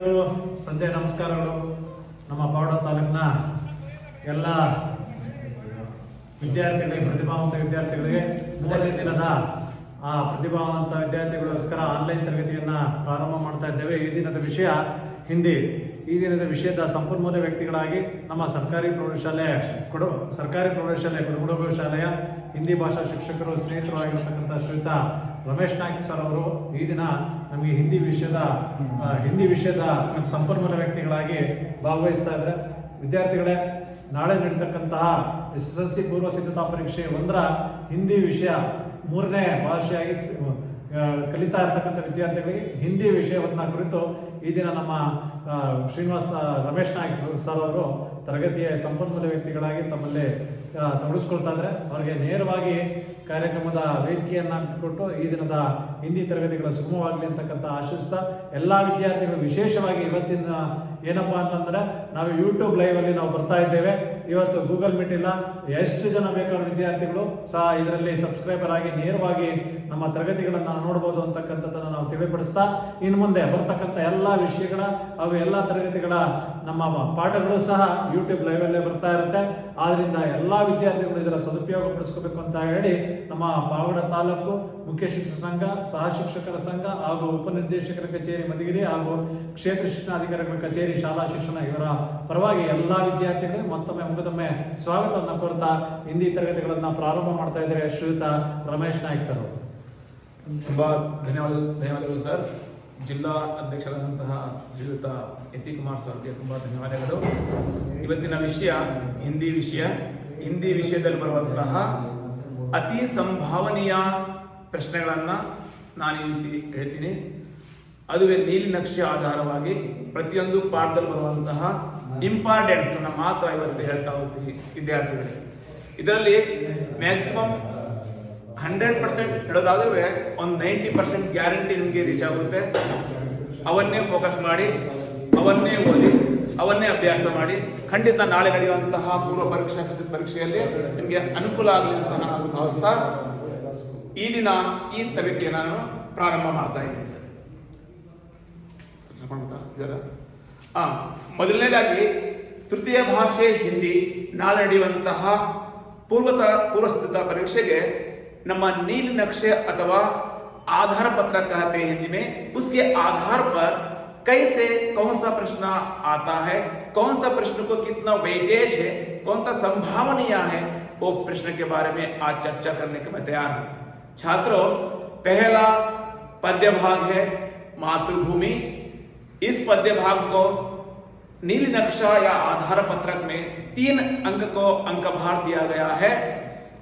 ಸಂಜೆ ನಮಸ್ಕಾರಗಳು. ನಮ್ಮ ಪಾವಡ ತಾಲೂಕಿನ ಎಲ್ಲ ವಿದ್ಯಾರ್ಥಿಗಳಿಗೆ, ಪ್ರತಿಭಾವಂತ ವಿದ್ಯಾರ್ಥಿಗಳಿಗೆ ಮೂರನೇ ದಿನದ ಪ್ರತಿಭಾವಂತ ವಿದ್ಯಾರ್ಥಿಗಳಿಗೋಸ್ಕರ ಆನ್ಲೈನ್ ತರಗತಿಯನ್ನು ಪ್ರಾರಂಭ ಮಾಡ್ತಾ ಇದ್ದೇವೆ. ಈ ದಿನದ ವಿಷಯ ಹಿಂದಿ. ಈ ದಿನದ ವಿಷಯದ ಸಂಪನ್ಮೂಲ ವ್ಯಕ್ತಿಗಳಾಗಿ ನಮ್ಮ ಸರ್ಕಾರಿ ಪ್ರೌಢಶಾಲೆ ಕುರುಬುಡುಗು ಶಾಲೆಯ ಹಿಂದಿ ಭಾಷಾ ಶಿಕ್ಷಕರು, ಸ್ನೇಹಿತರು ಆಗಿರತಕ್ಕಂಥ ಶ್ರೀಯುತ ರಮೇಶ್ ನಾಯ್ಕ್ ಸರ್ ಅವರು ಈ ದಿನ ನಮಗೆ ಹಿಂದಿ ವಿಷಯದ ಸಂಪನ್ಮೂಲ ವ್ಯಕ್ತಿಗಳಾಗಿ ಭಾಗವಹಿಸ್ತಾ ಇದ್ದಾರೆ. ವಿದ್ಯಾರ್ಥಿಗಳೇ, ನಾಳೆ ನಡೀತಕ್ಕಂತಹ SSLC ಪೂರ್ವ ಸಿದ್ಧತಾ ಪರೀಕ್ಷೆ 1ರ ಹಿಂದಿ ವಿಷಯ 3ನೇ ಭಾಷೆಯಾಗಿ ಕಲಿತಾ ಇರತಕ್ಕಂಥ ವಿದ್ಯಾರ್ಥಿಗಳಿಗೆ ಹಿಂದಿ ವಿಷಯವನ್ನ ಕುರಿತು ಈ ದಿನ ನಮ್ಮ ರಮೇಶ್ ನಾಯ್ಕ್ ಸರ್ ಅವರು ತರಗತಿಯ ಸಂಪನ್ಮೂಲ ವ್ಯಕ್ತಿಗಳಾಗಿ ತಮ್ಮಲ್ಲಿ ತೊಡಗಿಸ್ಕೊಳ್ತಾ ಇದ್ದಾರೆ. ಅವರಿಗೆ ನೇರವಾಗಿ ಕಾರ್ಯಕ್ರಮದ ವೇದಿಕೆಯನ್ನ ಕೊಟ್ಟು ಈ ದಿನದ ಹಿಂದಿ ತರಗತಿಗಳು ಸುಗಮವಾಗಲಿ ಅಂತಕ್ಕಂಥ ಆಶಿಸ್ತಾ, ಎಲ್ಲ ವಿದ್ಯಾರ್ಥಿಗಳು ವಿಶೇಷವಾಗಿ ಇವತ್ತಿನ ಏನಪ್ಪಾ ಅಂತಂದ್ರೆ ನಾವು ಯೂಟ್ಯೂಬ್ ಲೈವ್ ಅಲ್ಲಿ ನಾವು ಬರ್ತಾ ಇದ್ದೇವೆ. ಇವತ್ತು ಗೂಗಲ್ ಮೀಟ್ ಇಲ್ಲ. ಎಷ್ಟು ಜನ ಬೇಕಾದ ವಿದ್ಯಾರ್ಥಿಗಳು ಸಹ ಇದರಲ್ಲಿ ಸಬ್ಸ್ಕ್ರೈಬರ್ ಆಗಿ ನೇರವಾಗಿ ನಮ್ಮ ತರಗತಿಗಳನ್ನು ನೋಡ್ಬೋದು ಅಂತಕ್ಕಂಥದ್ದನ್ನು ನಾವು ತಿಳಿಪಡಿಸ್ತಾ, ಇನ್ನು ಮುಂದೆ ಬರ್ತಕ್ಕಂಥ ಎಲ್ಲ ವಿಷಯಗಳ ಹಾಗೂ ಎಲ್ಲ ತರಗತಿಗಳ ನಮ್ಮ ಪಾಠಗಳು ಸಹ ಯೂಟ್ಯೂಬ್ ಲೈವ್ ಅಲ್ಲೇ ಬರ್ತಾ ಇರುತ್ತೆ. ಆದ್ರಿಂದ ಎಲ್ಲ ವಿದ್ಯಾರ್ಥಿಗಳು ಇದರ ಸದುಪಯೋಗ ಪಡಿಸ್ಕೋಬೇಕು ಅಂತ ಹೇಳಿ ನಮ್ಮ ಪಾವಗಡ ತಾಲೂಕು ಮುಖ್ಯ ಶಿಕ್ಷಕ ಸಂಘ, ಸಹ ಶಿಕ್ಷಕರ ಸಂಘ ಹಾಗೂ ಉಪನಿರ್ದೇಶಕರ ಕಚೇರಿ ಮಧುಗಿರಿ ಹಾಗೂ ಕ್ಷೇತ್ರ ಶಿಕ್ಷಣಾಧಿಕಾರಿಗಳ ಕಚೇರಿ ಶಾಲಾ ಶಿಕ್ಷಣ ಇವರ ಪರವಾಗಿ ಎಲ್ಲ ವಿದ್ಯಾರ್ಥಿಗಳು ಮತ್ತೊಮ್ಮೆ ಸ್ವಾಗತವನ್ನು ಕೋರ್ತಾ ಹಿಂದಿ ತರಗತಿಗಳನ್ನ ಪ್ರಾರಂಭ ಮಾಡ್ತಾ ಇದ್ದಾರೆ ಶ್ರೀಯುತ ರಮೇಶ್ ನಾಯ್ಕ್ ಸರ್ ಅವರು. ತುಂಬಾ ಧನ್ಯವಾದಗಳು ಸರ್. ಜಿಲ್ಲಾ ಅಧ್ಯಕ್ಷರಾದಂತಹ ಶ್ರೀಯುತ ಯತಿ ಕುಮಾರ್ ಸರ್ಗೆ ತುಂಬಾ ಧನ್ಯವಾದಗಳು. ಇವತ್ತಿನ ವಿಷಯ ಹಿಂದಿ ವಿಷಯದಲ್ಲಿ ಬರುವಂತಹ ಅತಿ ಸಂಭಾವನೀಯ ಪ್ರಶ್ನೆಗಳನ್ನ ನಾನು ಈ ರೀತಿ ಹೇಳ್ತೀನಿ. ಅದುವೇ ನೀಲಿನಕ್ಷೆ ಆಧಾರವಾಗಿ ಪ್ರತಿಯೊಂದು ಪಾಠದಲ್ಲಿ ಬರುವಂತಹ ಇಂಪಾರ್ಟೆನ್ಸ್ ಅನ್ನ ಮಾತ್ರ ಇವತ್ತು ಹೇಳ್ತಾ ಹೋಗ್ತೀವಿ ವಿದ್ಯಾರ್ಥಿಗಳಿಗೆ. ಇದರಲ್ಲಿ ಮ್ಯಾಕ್ಸಿಮಮ್ 100% ಹೇಳೋದಾದ್ರೆ ಒಂದು 90% ಗ್ಯಾರಂಟಿ ನಿಮಗೆ ರೀಚ್ ಆಗುತ್ತೆ. ಅವನ್ನೇ ಫೋಕಸ್ ಮಾಡಿ, ಅವನ್ನೇ ಓದಿ, ಅವನ್ನೇ ಅಭ್ಯಾಸ ಮಾಡಿ. ಖಂಡಿತ ನಾಳೆ ನಡೆಯುವಂತಹ ಪೂರ್ವ ಪರೀಕ್ಷೆಯಲ್ಲಿ ನಿಮಗೆ ಅನುಕೂಲ ಆಗಲಿ ಅಂತ ನಾನು ಭಾವಿಸ್ತಾ ಈ ದಿನ ಈ ತರಗತಿಯನ್ನು ನಾನು ಪ್ರಾರಂಭ ಮಾಡ್ತಾ ಇದ್ದೀನಿ ಸರ್. ಮೊದಲನೇದಾಗಿ ತೃತೀಯ ಭಾಷೆ ಹಿಂದಿ ನಾಳೆ ನಡೆಯುವಂತಹ ಪೂರ್ವ ಸಿದ್ಧತಾ ಪರೀಕ್ಷೆಗೆ ನಮ್ಮ नील नक्शे अथवा आधार पत्र कहते हैं हिंदी में, उसके आधार पर कैसे कौन सा प्रश्न आता है, कौन सा प्रश्न को कितना वेटेज है, कौन सा संभावनीय है, वो प्रश्न के बारे में आज चर्चा करने के मैं तैयार हूं. छात्रों, पहला पद्य भाग है मातृभूमि. इस पद्य भाग को नील नक्शा या आधार पत्रक में 3 अंक को अंक भार दिया गया है.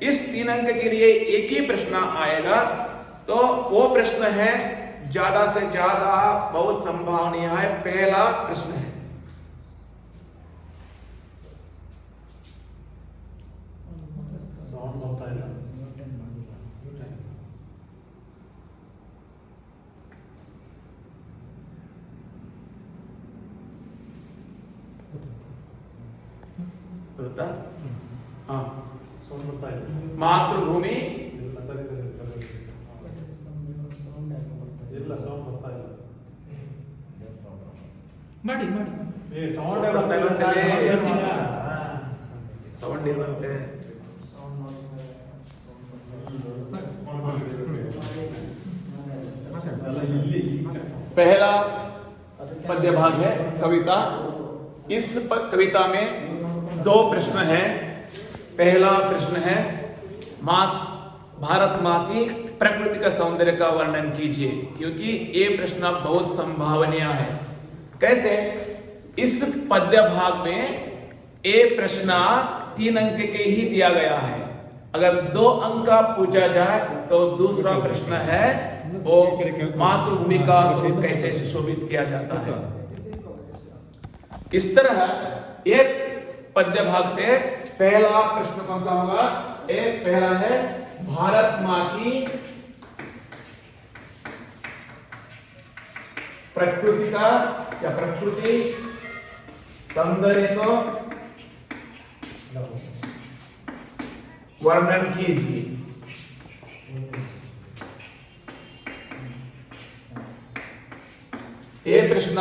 इस 3 अंक के लिए एक ही प्रश्न आएगा. तो वो प्रश्न है ज्यादा से ज्यादा बहुत संभावनीय है. पहला प्रश्न है ಮಾತೃಭೂಮಿ. ಸೌಂಡ್ ಇರುವಂತೆ पहला पद्य भाग है कविता. इस कविता में 2 प्रश्न हैं. पहला प्रश्न है भारत माँ की प्रकृति का सौंदर्य का वर्णन कीजिए. क्योंकि ये प्रश्न बहुत संभावनीय है. कैसे? इस पद्य भाग में ये प्रश्न 3 अंक के ही दिया गया है. अगर 2 अंक का पूछा जाए तो दूसरा प्रश्न है वो मातृभूमि का स्वरूप कैसे सुशोभित किया जाता है. इस तरह एक पद्य भाग से पहला प्रश्न कौन सा होगा? एक पहला है भारत माँ की प्रकृति का या प्रकृति सौंदर्य को वर्णन कीजिए. ये प्रश्न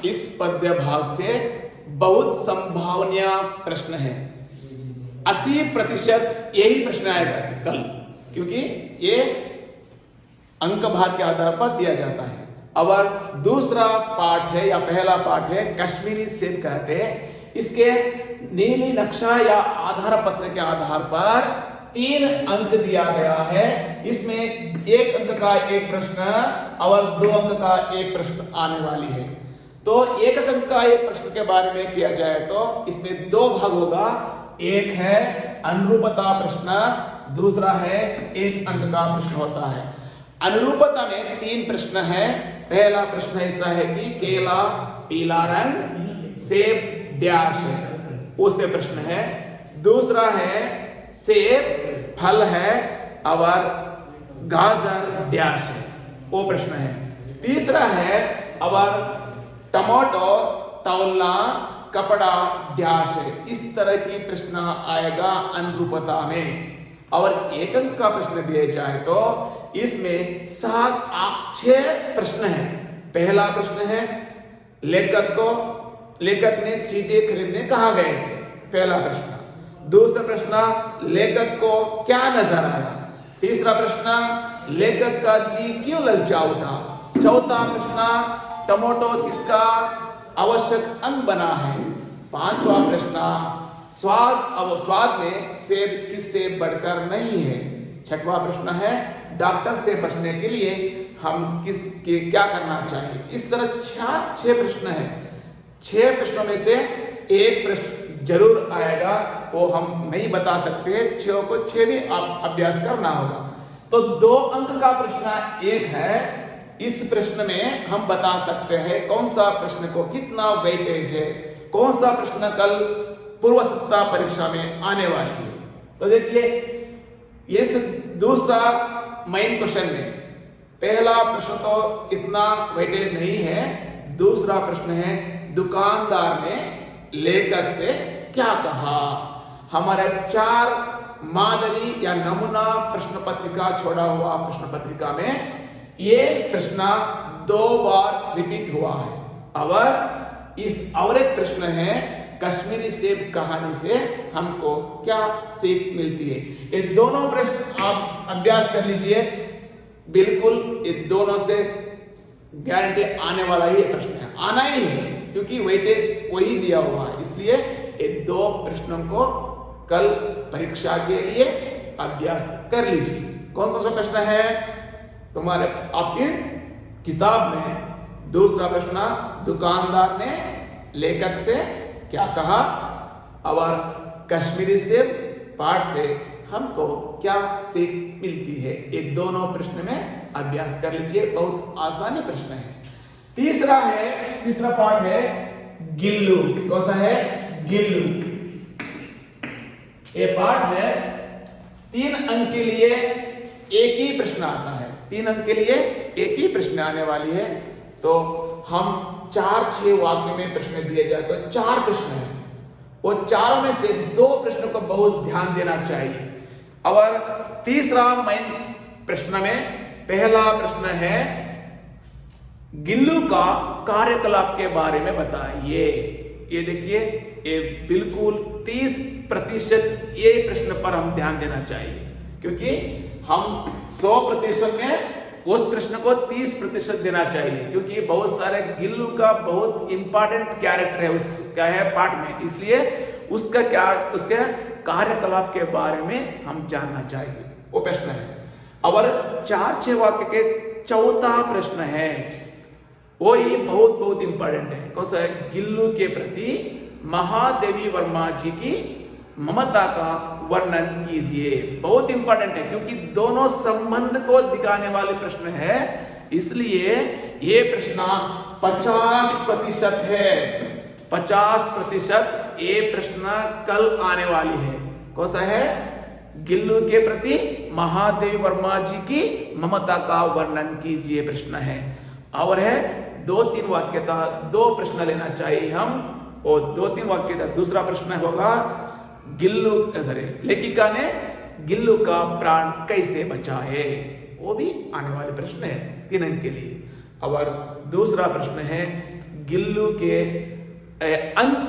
इस पद्य भाग से बहुत संभावनीय प्रश्न है। 80% यही प्रश्न आएगा कल, क्योंकि ये अंक भाग के आधार पर दिया जाता है। और दूसरा पाठ है या पहला पाठ है कश्मीरी सेब कहते हैं। इसके नीली नक्शा या आधार पत्र के आधार पर 3 अंक दिया गया है। इसमें 1 अंक का एक प्रश्न और 2 अंक का एक प्रश्न आने वाली है। तो 1 अंक का एक प्रश्न के बारे में किया जाए तो इसमें 2 भाग होगा। एक है अनुरूपता प्रश्न, दूसरा है 1 अंक का प्रश्न होता है। अनुरूपता में 3 प्रश्न है। पहला प्रश्न ऐसा है कि केला पीला रंग, सेब डैश है, उससे प्रश्न है। दूसरा है सेब फल है और गाजर डैश है, वो प्रश्न है। तीसरा है और टमाटो तौलना कपड़ा डैश है। इस तरह की प्रश्न आएगा अनुरूपता में। और 1 अंक का प्रश्न दिया जाए तो इसमें 6 प्रश्न है। पहला प्रश्न है लेखक ने चीजें खरीदने कहाँ गए थे, पहला प्रश्न। दूसरा प्रश्न लेखक को क्या नजर आया। तीसरा प्रश्न लेखक का जी क्यों ललचा उठा। चौथा प्रश्न टमाटो किसका आवश्यक अंग बना है। 5वां प्रश्न स्वाद में सेब किससे बढ़कर नहीं है। 6वां प्रश्न है डॉक्टर से बचने के लिए हम क्या करना चाहिए। इस तरह 6 प्रश्न है। 6 प्रश्नों में से एक प्रश्न जरूर आएगा, वो हम नहीं बता सकते। 6 को 6 भी आप अभ्यास करना होगा। तो 2 अंक का प्रश्न एक है। इस प्रश्न में हम बता सकते हैं कौन सा प्रश्न को कितना वेटेज है, कौन सा प्रश्न कल पूर्व सप्ताह परीक्षा में आने वाली है। तो देखिए ये दूसरा मेन क्वेश्चन में पहला प्रश्न तो इतना वेटेज नहीं है। दूसरा प्रश्न है दुकानदार ने लेखक से क्या कहा। हमारे 4 मादरी या नमूना प्रश्न पत्रिका छोड़ा हुआ प्रश्न पत्रिका में ये प्रश्न 2 बार रिपीट हुआ है। और एक प्रश्न है कश्मीरी सेब कहानी से हमको क्या सीख मिलती है। ये दोनों प्रश्न आप अभ्यास कर लीजिए। बिल्कुल ये दोनों से गारंटी आने वाला ही प्रश्न है, आना ही है, क्योंकि वेटेज वही दिया हुआ है। इसलिए ये 2 प्रश्नों को कल परीक्षा के लिए अभ्यास कर लीजिए। कौन कौन सा प्रश्न है तुम्हारे आपकी किताब में। दूसरा प्रश्न दुकानदार ने लेखक से क्या कहा और कश्मीरी सेब पाठ से हमको क्या सीख मिलती है। ये दोनों प्रश्न में अभ्यास कर लीजिए, बहुत आसानी प्रश्न है। तीसरा पाठ है गिल्लू। कौन सा है गिल्लू। ये पाठ है 3 अंक के लिए एक ही प्रश्न आता है। 3 अंक के लिए एक ही प्रश्न आने वाली है। तो हम 4-6 वाक्य में प्रश्न दिए जाए तो 4 प्रश्न है। वो 4 में से 2 प्रश्नों को बहुत ध्यान देना चाहिए। और तीसरा मेन प्रश्न में पहला प्रश्न है गिल्लू का कार्यकलाप के बारे में बताइए। ये देखिए ये बिल्कुल 30% ये प्रश्न पर हम ध्यान देना चाहिए, क्योंकि हम 100% में उस प्रश्न को 30% देना चाहिए, क्योंकि बहुत सारे गिल्लू का बहुत इंपॉर्टेंट कैरेक्टर है उसका है पाठ में। इसलिए उसके कार्यकलाप के बारे में हम जानना चाहिए, वो प्रश्न है। और 4-6 वाक्य के चौथा प्रश्न है वो ही बहुत इंपॉर्टेंट है। कौन सा है गिल्लू के प्रति महादेवी वर्मा जी की ममता का वर्णन कीजिए। बहुत इंपॉर्टेंट है, क्योंकि दोनों संबंध को दिखाने वाले प्रश्न है। इसलिए ये प्रश्न 50% है। 50% ये प्रश्न कल आने वाली है। कौन सा है गिल्लू के प्रति महादेवी वर्मा जी की ममता का वर्णन कीजिए प्रश्न है। और है 2-3 वाक्य का 2 प्रश्न लेना चाहिए हम, और 2-3 वाक्य का दूसरा प्रश्न होगा लेखिका ने गिल्लू का प्राण कैसे बचाए। वो भी आने वाले प्रश्न है 3 अंक के लिए। और दूसरा प्रश्न है गिल्लू के अंत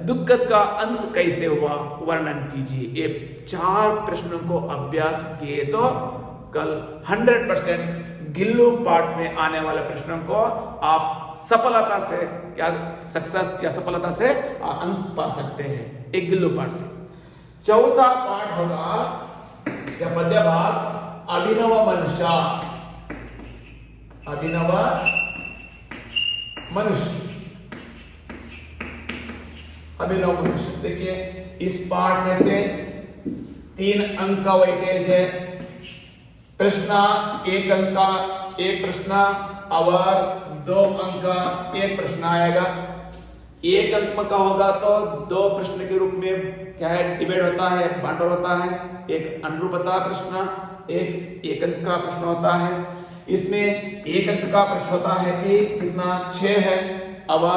दुक्कत का अंत कैसे हुआ वर्णन कीजिए। ये 4 प्रश्नों को अभ्यास किए तो कल 100% गिल्लू पार्ट में आने वाले प्रश्नों को आप सफलता से क्या सक्सेस या सफलता से अंक पा सकते हैं एक गिल्लू पार्ट से। चौथा पार्ट होगा या पद्य भाग अभिनव मनुष्य। अभिनव मनुष्य, अभिनव मनुष्य। देखिए इस पार्ट में से 3 अंक का वेटेज है। प्रश्न 1 अंक का 1 प्रश्न और 2 अंक का 1 प्रश्न आएगा। 1 अंक का होगा तो 2 प्रश्न के रूप में क्या है डिबेट होता है, बांटोर होता है। एक अनुरूपता प्रश्न, एक अंक का प्रश्न होता है। इसमें 1 अंक का प्रश्न होता है कि कितना 6 है और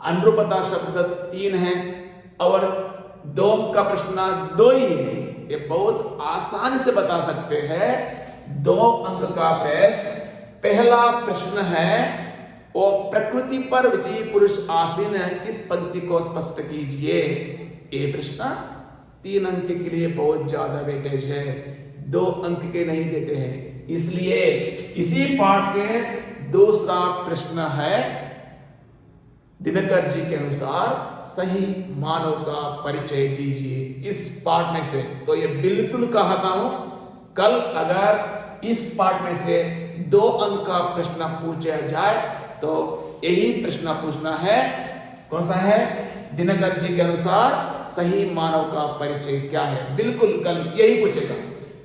अनुरूपता शब्द 3 है और 2 अंक का प्रश्न 2 ही है। ये बहुत आसानी से बता सकते हैं। 2 अंक का प्रश्न, पहला प्रश्न है वो प्रकृति पर विजयी पुरुष आसीन है, इस पंक्ति को स्पष्ट कीजिए। ये प्रश्न 3 अंक के लिए बहुत ज्यादा वेटेज है, 2 अंक के नहीं देते हैं। इसलिए इसी पाठ से दूसरा प्रश्न है दिनकर जी के अनुसार सही मानव का परिचय दीजिए इस पार्ट में से। तो ये बिल्कुल कहता हूं कल अगर इस पार्ट में से 2 अंक का प्रश्न पूछा जाए तो यही प्रश्न पूछना है। कौन सा है? दिनकर जी के अनुसार सही मानव का परिचय क्या है, बिल्कुल कल यही पूछेगा।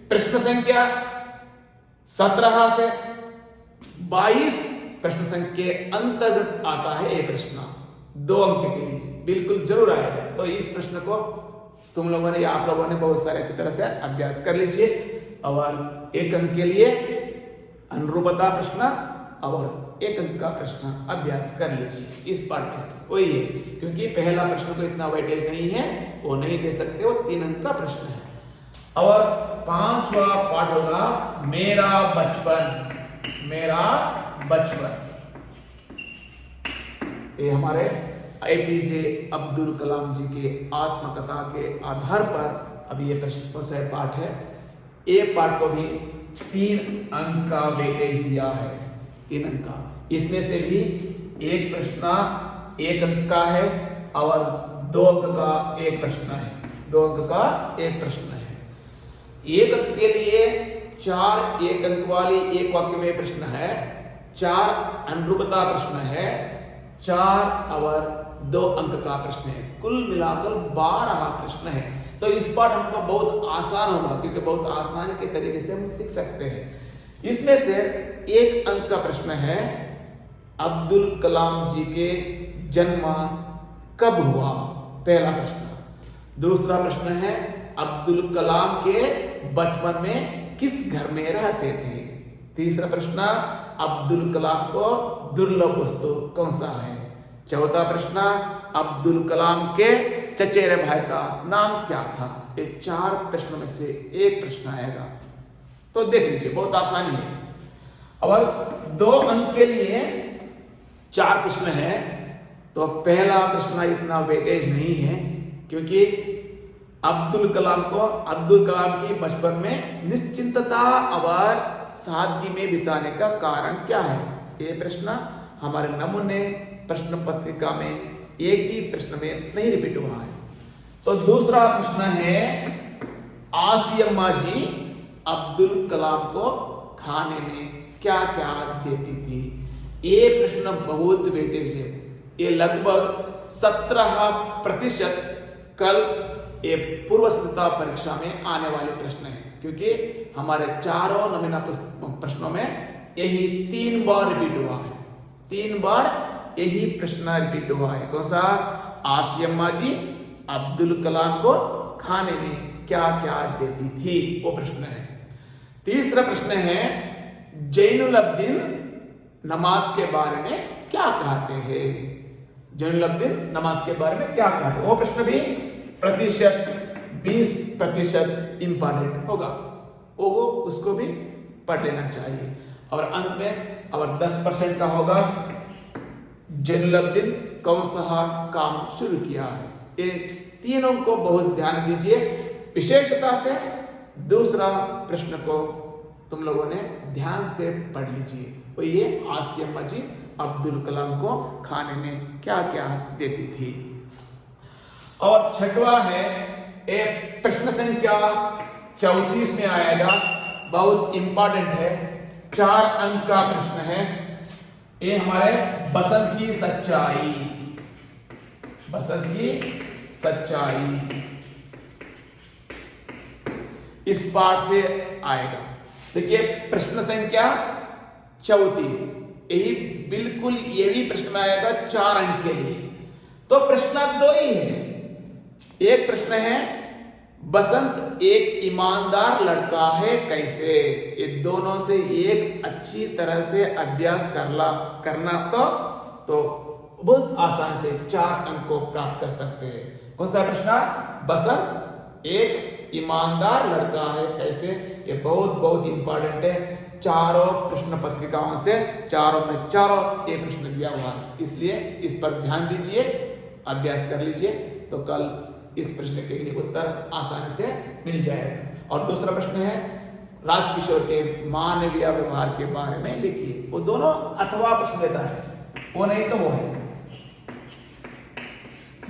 प्रश्न संख्या 17 से 22 प्रश्न संख्या के अंतर्गत आता है ये प्रश्न 2 अंक के लिए, बिल्कुल जरूर आएगा। तो इस प्रश्न को तुम लोगों ने या आप लोगों ने बहुत सारे अच्छी तरह से अभ्यास कर लीजिए और 1 अंक के लिए अनुरूपता प्रश्न और 1 अंक का प्रश्न अभ्यास कर लीजिए इस पार्ट में से। वही है क्योंकि पहला प्रश्न को इतना वेटेज नहीं है, वो नहीं दे सकते, वो 3 अंक का प्रश्न है। और 5वां पार्ट होगा मेरा बचपन। मेरा बचपन, ये हमारे एपीजे अब्दुल कलाम जी के आत्मकथा के आधार पर अभी ये प्रश्नों से पाठ है। ये पाठ को भी 3 अंक का वेटेज दिया है, 3 अंक का। इसमें से भी 1 प्रश्न 1 अंक का है और 2 अंक का 1 प्रश्न है, 2 अंक का 1 प्रश्न है। 1 अंक के लिए 4 1 अंक वाली 1 वाक्य में प्रश्न है, 4 अनुरूपता प्रश्न है, 4 और 2 अंक का प्रश्न है। कुल मिलाकर 12 प्रश्न है। तो इस पाठ हमको बहुत आसान होगा क्योंकि बहुत आसानी के तरीके से हम सीख सकते हैं। इसमें से 1 अंक का प्रश्न है अब्दुल कलाम जी के जन्म कब हुआ, पहला प्रश्न। दूसरा प्रश्न है अब्दुल कलाम के बचपन में किस घर में रहते थे। तीसरा प्रश्न अब्दुल कलाम को दुर्लभ वस्तु कौन सा है। चौथा प्रश्न अब्दुल कलाम के चचेरे भाई का नाम क्या था। ये 4 प्रश्नों में से 1 प्रश्न आएगा। तो देख लीजिए बहुत आसानी है। और 2 अंक के लिए 4 प्रश्न है तो पहला प्रश्न इतना वेटेज नहीं है क्योंकि अब्दुल कलाम की बचपन में निश्चिंतता और सादगी में बिताने का कारण क्या है। ये प्रश्न हमारे नमूने प्रश्न पत्रिका में एक ही प्रश्न में नहीं रिपीट हुआ है। तो दूसरा प्रश्न है आसियम्मा जी अब्दुल कलाम को खाने में क्या क्या देती थी। ये प्रश्न बहुत वेटेज है, ये लगभग 17% कल ये पूर्व सिद्धता परीक्षा में आने वाले प्रश्न है क्योंकि हमारे चारों नमूना प्रश्नों में यही 3 बार रिपीट हुआ है। 3 बार यही प्रश्न रिपीट हुआ है। कौन सा? आसियम्मा जी अब्दुल कलाम को खाने में क्या क्या देती थी, वो प्रश्न है। तीसरा प्रश्न है जैनुल अब्दीन नमाज के बारे में क्या कहते हैं। जैनुल अब्दीन नमाज के बारे में क्या कहते हैं, वो प्रश्न भी 20% इंपॉर्टेंट होगा, वो उसको भी पढ़ लेना चाहिए। और अंत में और 10% का होगा जैनुलब्दीन कौन सा काम शुरू किया है। ये तीनों को बहुत ध्यान दीजिए विशेषता से। दूसरा प्रश्न को तुम लोगों ने ध्यान से पढ़ लीजिए। वो ये आसिया अम्मा जी अब्दुल कलाम को खाने में क्या क्या देती थी। और छठवां है एक प्रश्न संख्या 34 में आएगा, बहुत इंपॉर्टेंट है, 4 अंक का प्रश्न है। ये हमारे बसंत की सच्चाई, बसंत की सच्चाई इस पाठ से आएगा। देखिए प्रश्न संख्या 34, यही बिल्कुल ये भी प्रश्न में आएगा 4 अंक के लिए। तो प्रश्न 2 ही है। एक प्रश्न है बसंत एक ईमानदार लड़का है कैसे। ये दोनों से एक अच्छी तरह से अभ्यास करना तो बहुत आसान से 4 अंक को प्राप्त कर सकते हैं। कौन सा प्रश्न? बसंत एक ईमानदार लड़का है कैसे। ये बहुत इंपॉर्टेंट है। चारों प्रश्न पत्रिकाओं से चारों ये प्रश्न दिया हुआ है, इसलिए इस पर ध्यान दीजिए, अभ्यास कर लीजिए, तो कल इस प्रश्न के लिए उत्तर आसानी से मिल जाएगा। और दूसरा प्रश्न है राजकिशोर के मानवीय व्यवहार के बारे में लिखिए। वो दोनों अथवा प्रश्न देता है, वो नहीं तो वो है,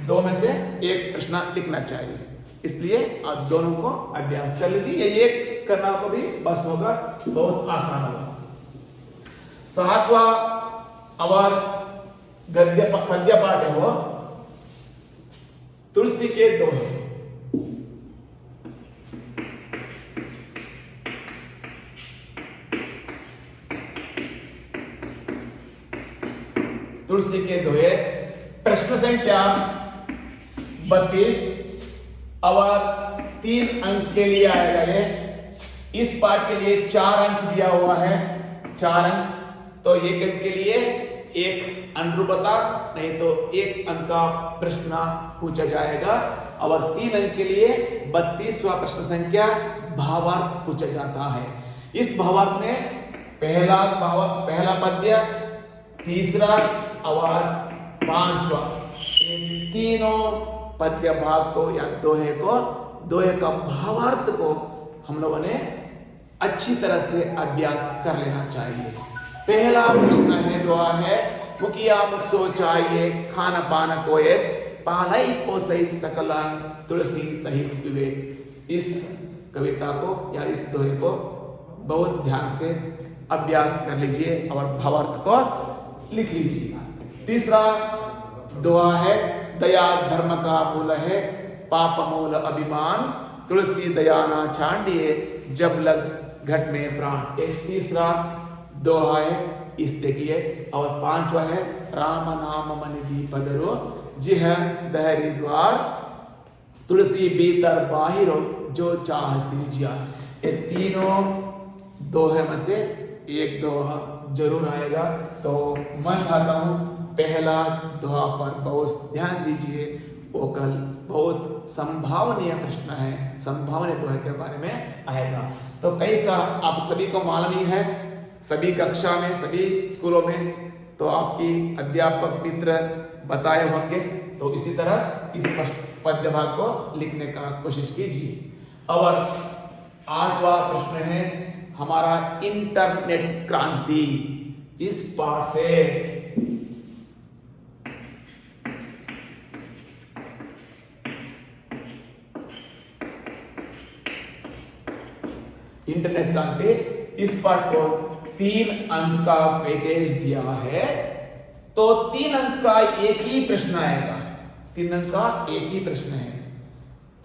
2 में से एक प्रश्न लिखना चाहिए, इसलिए आप दोनों को अभ्यास कर लीजिए। ये एक करना तो भी बस होगा, बहुत आसान होगा। 7वां और पद्य पाठ है वो तुलसी के दोहे। तुलसी के दोहे प्रश्न संख्या 32 और 3 अंक के लिए आएगा। ये इस पाठ के लिए 4 अंक दिया हुआ है, 4 अंक। तो 1 अंक के लिए एक अनुरूपता, नहीं तो 1 अंक का प्रश्न पूछा जाएगा। और 3 अंक के लिए 32वां प्रश्न संख्या भावार्थ पूछा जाता है। इस भावार्थ में पहला पद्य, तीसरा और 5वां, इन तीनों पद्य भाग को या दोहे का भावार्थ को हम लोगों ने अच्छी तरह से अभ्यास कर लेना चाहिए। पहला प्रश्न है, दुआ है, मुखिया मुख सोचाइए, खान पान कोए, पालाई पोसई सकलन, तुलसी सहित विवेक। इस कविता को या इस दोहे को बहुत ध्यान से अभ्यास कर लीजिए और भावार्थ को लिख लीजिए। तीसरा दुआ है, दया धर्म का मूल है, पाप मूल अभिमान, तुलसी दया ना छांडिए, जब लग घट में प्राण। एक तीसरा दोहा है, इस देखिए। और 5वां है, राम नाम मन दीप धरो, जिह दहरी द्वार, तुलसी भीतर बाहिरो, जो चाह सिंजिया। ये तीनों दोहे में से एक दोहा जरूर आएगा। तो मैं कहता हूं पहला दोहा पर बहुत ध्यान दीजिए, वो कल बहुत संभावनीय प्रश्न है, संभावनीय दोहे के बारे में आएगा। तो कैसा आप सभी को मालूम ही है, सभी कक्षा में, सभी स्कूलों में तो आपकी अध्यापक मित्र बताए होंगे। तो इसी तरह इस पद्य भाग को लिखने का कोशिश कीजिए। और 8वां प्रश्न है हमारा इंटरनेट क्रांति। इस पाठ से इंटरनेट क्रांति, इस पाठ को 3 अंक का वेटेज दिया है। तो 3 अंक का एक ही प्रश्न आएगा, 3 अंक का एक ही प्रश्न है।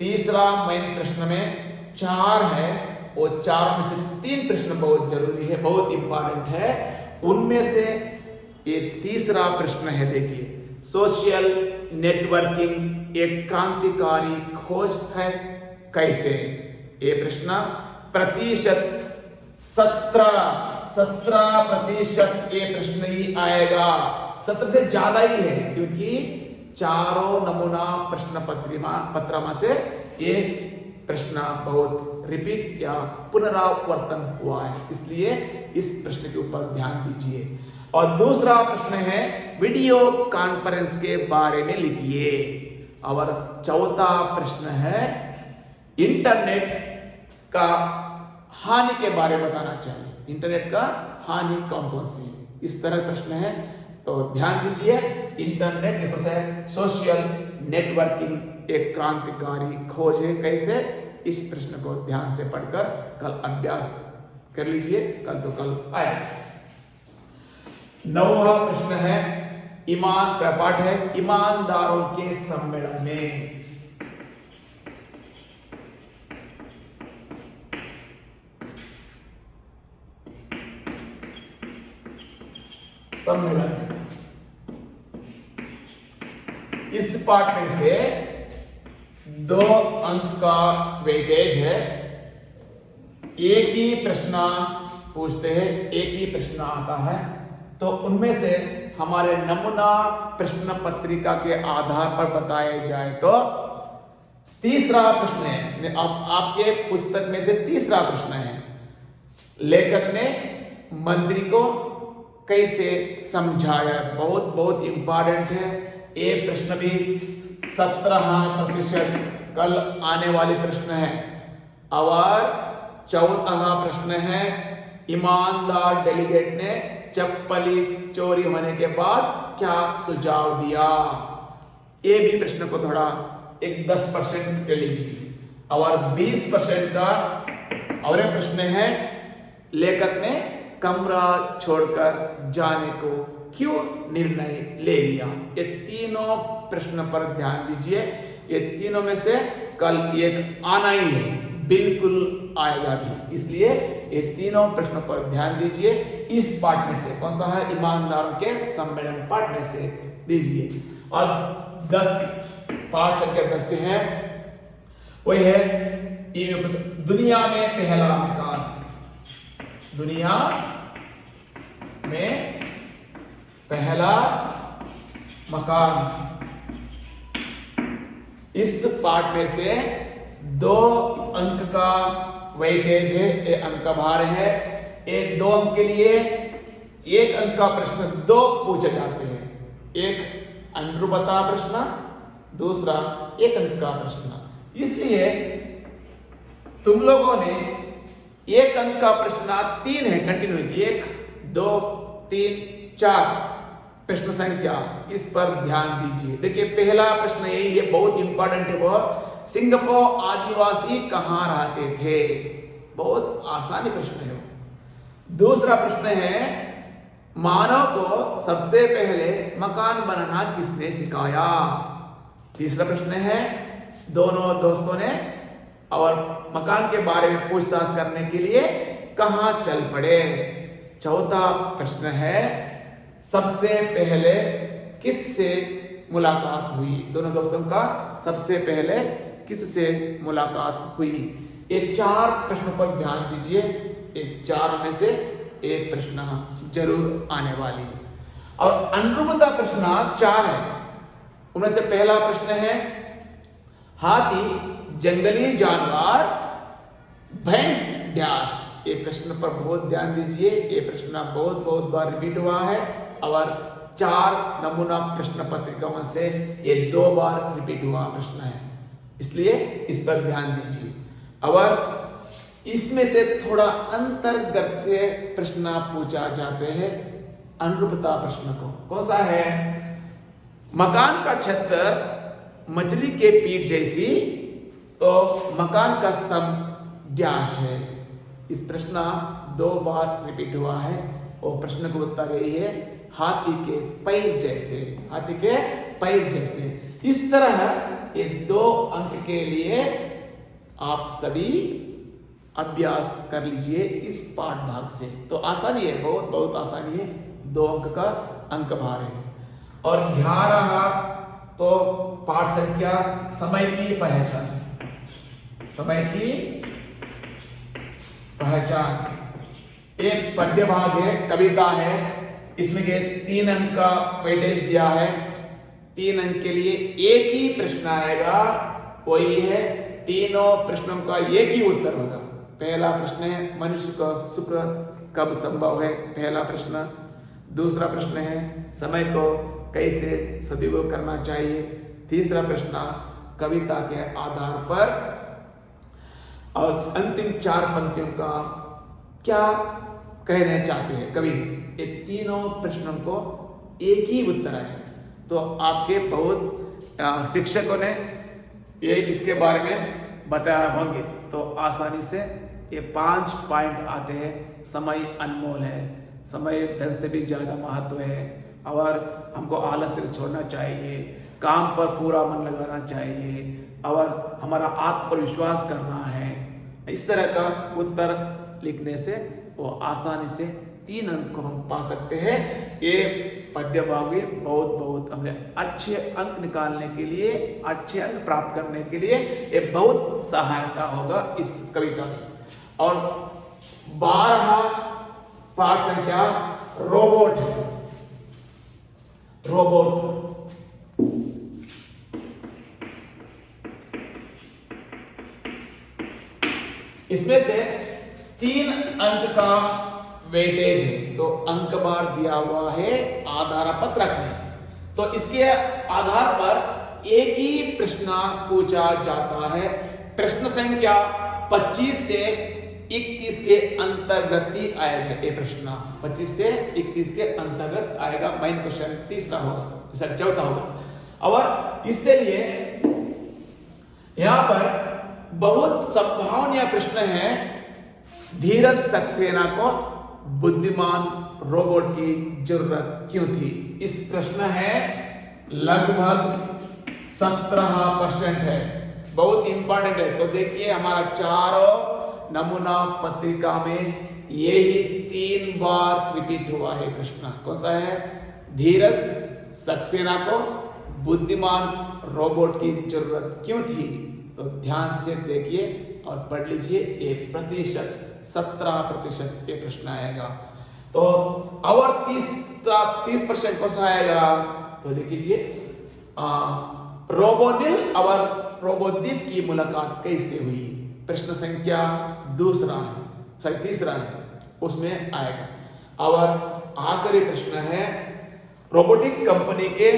तीसरा मेन प्रश्न में 4 है, वो 4 में से 3 प्रश्न बहुत जरूरी है, बहुत इंपॉर्टेंट है। उनमें से ये तीसरा प्रश्न है, देखिए, सोशल नेटवर्किंग एक क्रांतिकारी खोज है कैसे। ये प्रश्न प्रतिशत 17% ये प्रश्न ही आएगा। 17 से ज्यादा ही है, क्योंकि चारों नमूना प्रश्न पत्र में से ये प्रश्न बहुत रिपीट या पुनरावर्तन हुआ है, इसलिए इस प्रश्न के ऊपर ध्यान दीजिए। और दूसरा प्रश्न है वीडियो कॉन्फ्रेंस के बारे में लिखिए। और चौथा प्रश्न है इंटरनेट का हानि के बारे में बताना चाहिए। इंटरनेट का हानि कौन कौन सी, इस तरह प्रश्न है, तो ध्यान दीजिए। इंटरनेट देखो से सोशल नेटवर्किंग एक क्रांतिकारी खोज है, कैसे, इस प्रश्न को ध्यान से पढ़कर कल अभ्यास कर लीजिए, कल तो कल आया। 9वां प्रश्न है पाठ है ईमानदारों के सम्मेलन में। इस पाठ में से 2 अंक का वेटेज है। एक ही प्रश्न पूछते हैं, एक ही प्रश्न आता है, तो उनमें से हमारे नमूना प्रश्न पत्रिका के आधार पर बताए जाए तो तीसरा प्रश्न है, अब आपके पुस्तक में से तीसरा प्रश्न है, लेखक ने मंत्री को कैसे समझाया। बहुत बहुत इंपॉर्टेंट है ये प्रश्न भी। 17% कल आने वाले प्रश्न है। और चौथा प्रश्न है ईमानदार डेलीगेट ने चप्पली चोरी होने के बाद क्या सुझाव दिया। ये भी प्रश्न को थोड़ा एक 10% ले लीजिए। और 20% का और एक प्रश्न है लेखक ने कमरा छोड़कर जाने को क्यों निर्णय ले लिया। ये तीनों प्रश्न पर ध्यान दीजिए। ये तीनों में से कल एक आना ही है, बिल्कुल आएगा भी, इसलिए ये तीनों प्रश्नों पर ध्यान दीजिए। इस पाठ में से कौन सा है, ईमानदारों के सम्मेलन पाठ में से दीजिए। और 10 पाठ संख्या 10 से है, वही है दुनिया में पहला मकान। दुनिया में पहला मकान। इस पाठ में से 2 अंक का वेटेज है, एक अंक का भार है। एक 2 अंक के लिए 1 अंक का प्रश्न 2 पूछे जाते हैं। एक अनुरूपता प्रश्न, दूसरा 1 अंक का प्रश्न। इसलिए तुम लोगों ने 1 अंक का प्रश्न 3 है कंटिन्यू, 1 2 3 4 प्रश्न संख्या, इस पर ध्यान दीजिए। देखिए पहला प्रश्न यही है, बहुत इंपॉर्टेंट है, वो सिंगापुर आदिवासी कहां रहते थे। बहुत आसानी प्रश्न है। दूसरा प्रश्न है मानव को सबसे पहले मकान बनाना किसने सिखाया। तीसरा प्रश्न है दोनों दोस्तों ने और मकान के बारे में पूछताछ करने के लिए कहां चल पड़े। चौथा प्रश्न है सबसे पहले किससे मुलाकात हुई। दोनों दोस्तों का सबसे पहले किससे मुलाकात हुई। ये 4 प्रश्नों पर ध्यान दीजिए। एक 4 में से एक प्रश्न जरूर आने वाली है। और अनुरूपता प्रश्न 4 है। उनमें से पहला प्रश्न है हाथी, जंगली जानवर, भैंस डैश। ये प्रश्न पर बहुत ध्यान दीजिए। ये प्रश्न बहुत बार रिपीट हुआ है और 4 नमूना प्रश्न पत्रिका में से ये 2 बार रिपीट हुआ प्रश्न है, इसलिए इस पर ध्यान दीजिए। और इसमें से थोड़ा अंतर्गत से प्रश्न पूछा जाते हैं। अनुरूपता प्रश्न को कौन सा है, मकान का छत मछली के पीठ जैसी तो मकान का स्तंभ डैश है। इस प्रश्न 2 बार रिपीट हुआ है और प्रश्न का उत्तर यही है हाथी के पैर जैसे। हाथी के पैर जैसे। इस तरह ये 2 अंक के लिए आप सभी अभ्यास कर लीजिए इस पाठ भाग से। तो आसानी है, बहुत आसानी है। 2 अंक का अंक भार है। और 11 तो पाठ संख्या समय की पहचान। समय की पहचान एक पद्य भाग है, कविता है। इसमें के 3 अंक का वेटेज दिया है। 3 अंक के लिए एक ही प्रश्न आएगा, वही है तीनों प्रश्नों का एक ही उत्तर होगा। पहला प्रश्न है मनुष्य का सुख कब संभव है, पहला प्रश्न। दूसरा प्रश्न है समय को कैसे सदुपयोग करना चाहिए। तीसरा प्रश्न कविता के आधार पर और अंतिम 4 पंक्तियों का क्या कहना चाहते हैं कवि ने। ये तीनों प्रश्नों को एक ही उत्तर है। तो आपके बहुत शिक्षकों ने ये इसके बारे में बताया होंगे, तो आसानी से ये 5 पॉइंट आते हैं। समय अनमोल है, समय धन से भी ज्यादा महत्व है, और हमको आलस्य छोड़ना चाहिए, काम पर पूरा मन लगाना चाहिए, और हमारा आत्म पर विश्वास करना है। इस तरह का उत्तर लिखने से वो आसानी से 3 अंक को हम पा सकते हैं। ये पद्य भाग में बहुत हमने अच्छे अंक निकालने के लिए, अच्छे अंक प्राप्त करने के लिए ये बहुत सहायता होगा इस कविता में। और 12 पाठ संख्या रोबोट है। रोबोट इसमें से 3 अंक का वेटेज है, तो अंक बार दिया हुआ है आधार पत्रक में। तो इसके आधार पर एक ही प्रश्न पूछा जाता है। प्रश्न संख्या 25 से 31 के अंतर्गत ही आएगा। ये प्रश्न 25 से 31 के अंतर्गत आएगा। मेन क्वेश्चन तीसरा होगा, चौथा होगा। और इसके लिए यहां पर बहुत संभावनीय प्रश्न है। धीरज सक्सेना को बुद्धिमान रोबोट की जरूरत क्यों थी? इस प्रश्न है लगभग 17% है, बहुत इंपॉर्टेंट है। तो देखिए हमारा चारों नमूना पत्रिका में यही 3 बार रिपीट हुआ है प्रश्न। कौन सा है? धीरज सक्सेना को बुद्धिमान रोबोट की जरूरत क्यों थी? तो ध्यान से देखिए और पढ़ लीजिए। 17% ये प्रश्न आएगा। तो और 30% कौन सा आएगा? तो लिख लीजिए रोबोनिल और रोबोदीप की मुलाकात कैसे हुई? प्रश्न संख्या तीसरा है, उसमें आएगा। और आखिरी प्रश्न है रोबोटिक कंपनी के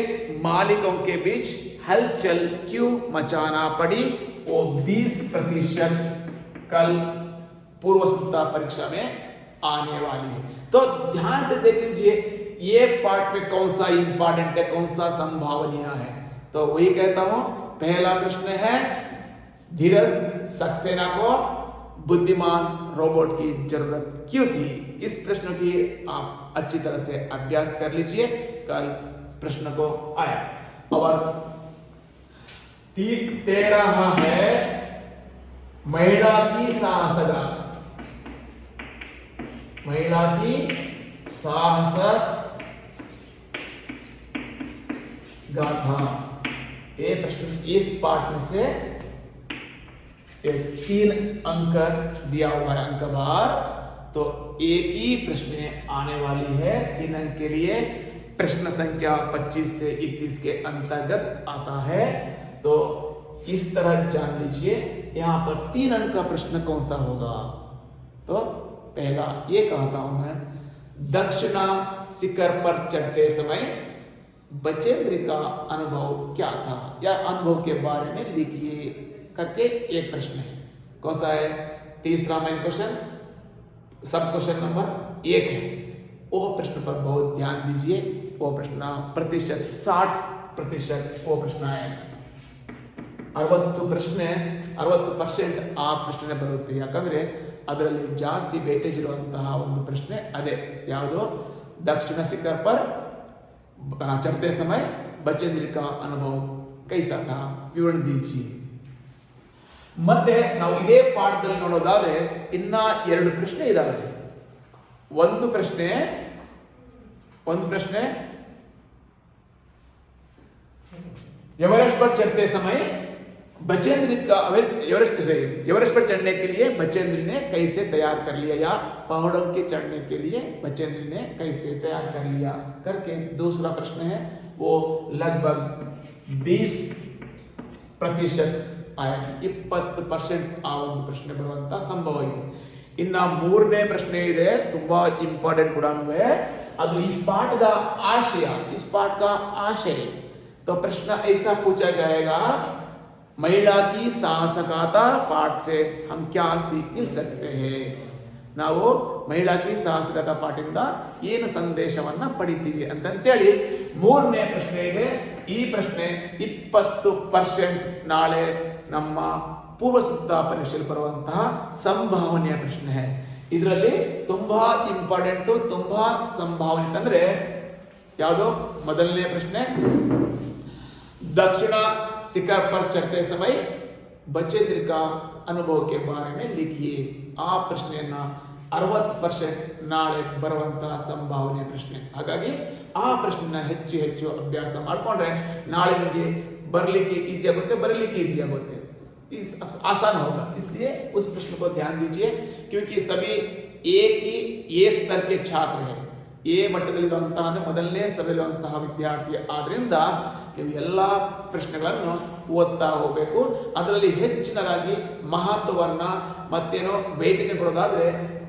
मालिकों के बीच हलचल क्यों मचाना पड़ी? वो 20% कल पूर्व संध्या परीक्षा में आने वाली है। तो ध्यान से देख लीजिए ये पार्ट में कौन सा इंपॉर्टेंट है, कौन सा संभावनीय है। तो वही कहता हूं, पहला प्रश्न है धीरज सक्सेना को बुद्धिमान रोबोट की जरूरत क्यों थी? इस प्रश्न की आप अच्छी तरह से अभ्यास कर लीजिए, कल प्रश्न को आया। और 13 है महिला की साहसगाथा। महिला की साहस गाथा, ये प्रश्न इस पार्ट में से 3 अंक दिया हुआ है अंक बार। तो एक ही प्रश्न आने वाली है 3 अंक के लिए। प्रश्न संख्या 25 से 31 के अंतर्गत आता है। तो इस तरह जान लीजिए यहां पर 3 अंक का प्रश्न कौन सा होगा। तो पहला ये कहता हूं मैं, दक्षिणा शिखर पर चढ़ते समय बचेंद्र का अनुभव क्या था, या अनुभव के बारे में लिखिए करके एक प्रश्न है। कौन सा है? तीसरा मेन क्वेश्चन, सब क्वेश्चन नंबर 1 है। वो प्रश्न पर बहुत ध्यान दीजिए। वो प्रश्न प्रतिशत 60% वो प्रश्न आएगा। 60% ಆ ಪ್ರಶ್ನೆ ಬರುತ್ತೆ. ಯಾಕಂದ್ರೆ ಅದರಲ್ಲಿ ಜಾಸ್ತಿ ವೇಟೇಜ್ ಇರುವಂತಹ ಒಂದು ಪ್ರಶ್ನೆ ಅದೇ. ಯಾವುದು? दक्षिण शिखर पर चढ़ते समय बचेंद्र का अनुभव कैसा था, विवरण दीजिए. ಮತ್ತೆ ನಾವು ಇದೇ ಪಾಠದಲ್ಲಿ ನೋಡೋದಾದ್ರೆ ಇನ್ನ 2 ಪ್ರಶ್ನೆ ಇದಾವೆ. ಒಂದು ಪ್ರಶ್ನೆ एवरेस्ट पर चढ़ते समय एवरेस्ट पर चढ़ने के लिए बचेंद्र ने कैसे तैयार कर लिया, या पहाड़ों के चढ़ने के लिए बचेंद्र ने कैसे तैयार कर लिया करके दूसरा प्रश्न है. वो लगभग 20% 20% ಆ ಒಂದು ಪ್ರಶ್ನೆ ಬರುವಂತ ಸಂಭವ ಇದೆ. ಇನ್ನ ಮೂರನೇ ಪ್ರಶ್ನೆ ಇದೆ, ತುಂಬಾ ಇಂಪಾರ್ಟೆಂಟ್ ಕೂಡ. ಅದು इस पाठ का आशय तो प्रश्न ऐसा पूछा जाएगा, महिला की साहसिकता पाठ से हम क्या सीख मिल सकते हैं. ನಾವು ಮಹಿಳಾಕಿ ಸಾಹಸಿಕತಾ ಪಾಠದಿಂದ ಏನು ಸಂದೇಶವನ್ನ ಪಡಿತೀವಿ ಅಂತಂತೇಳಿ ಮೂರನೇ ಪ್ರಶ್ನೆ ಇದೆ. ಈ ಪ್ರಶ್ನೆ 20% ನಾಳೆ ನಮ್ಮ ಪೂರ್ವ ಸಿದ್ಧತಾ ಪರೀಕ್ಷೆಯಲ್ಲಿ ಬರುವಂತಹ ಸಂಭಾವನೆಯ ಪ್ರಶ್ನೆ है. ಇದರಲ್ಲಿ ತುಂಬಾ ಇಂಪಾರ್ಟೆಂಟ್, ತುಂಬಾ ಸಂಭಾವನೆ ಅಂದ್ರೆ ಯಾವುದು? ಮೊದಲನೇ ಪ್ರಶ್ನೆ, दक्षिण शिखर पर चढ़ते समय बचेंद्र का अनुभव के बारे में लिखिए. ಆ ಪ್ರಶ್ನೆಯನ್ನ 60% ನಾಳೆ ಬರುವಂತಹ ಸಂಭಾವನೆ ಪ್ರಶ್ನೆ. ಹಾಗಾಗಿ ಆ ಪ್ರಶ್ನೆನ ಹೆಚ್ಚು ಹೆಚ್ಚು ಅಭ್ಯಾಸ ಮಾಡಿಕೊಂಡ್ರೆ ನಾಳೆ ನಿಮಗೆ बरलिखे इजी आगुते, बरलिखे इजी आगुते, आसान होगा. इसलिए उस प्रश्न को ध्यान दीजिए, क्योंकि सभी एक ही ए स्तर के छात्र हैं. ಎ ಮಟ್ಟದಲ್ಲಿರುವಂತಹ ಅಂದ್ರೆ ಮೊದಲನೇ ಸ್ತರದಲ್ಲಿರುವಂತಹ ವಿದ್ಯಾರ್ಥಿ ಆದ್ರಿಂದ ನೀವು ಎಲ್ಲಾ ಪ್ರಶ್ನೆಗಳನ್ನು ಓದ್ತಾ ಹೋಗಬೇಕು. ಅದರಲ್ಲಿ ಹೆಚ್ಚಿನದಾಗಿ ಮಹತ್ವವನ್ನ ಮತ್ತೇನೋ ವೇಟೇಜ್ ಕೊಡೋದಾದ್ರೆ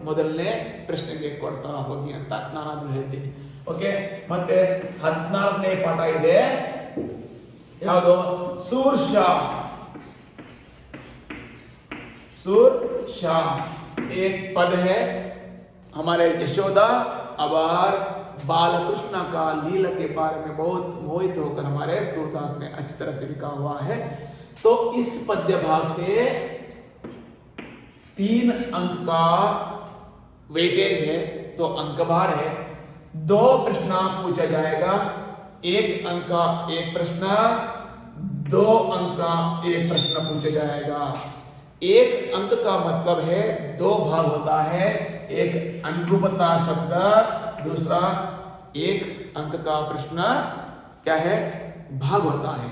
ಮೊದಲನೇ ಪ್ರಶ್ನೆಗೆ ಕೊಡ್ತಾ ಹೋಗಿ ಅಂತ ನಾನು ಅದನ್ನ ಹೇಳ್ತೀನಿ. ಓಕೆ, ಮತ್ತೆ 14ನೇ ಪಾಠ ಇದೆ, ಯಾವುದು? सूर शाम एक पद है हमारे यशोदा और बालकृष्ण का लीला के बारे में बहुत मोहित होकर हमारे सूरदास ने अच्छी तरह से लिखा हुआ है. तो इस पद्य भाग से 3 अंक का वेटेज है, तो अंक भार है. 2 प्रश्न पूछा जाएगा, 1 अंक का 1 प्रश्न, 2 अंक का 1 प्रश्न पूछा जाएगा. 1 अंक का मतलब है 2 भाग होता है, एक अनुरूपता शब्द, दूसरा 1 अंक का प्रश्न क्या है? भाग होता है.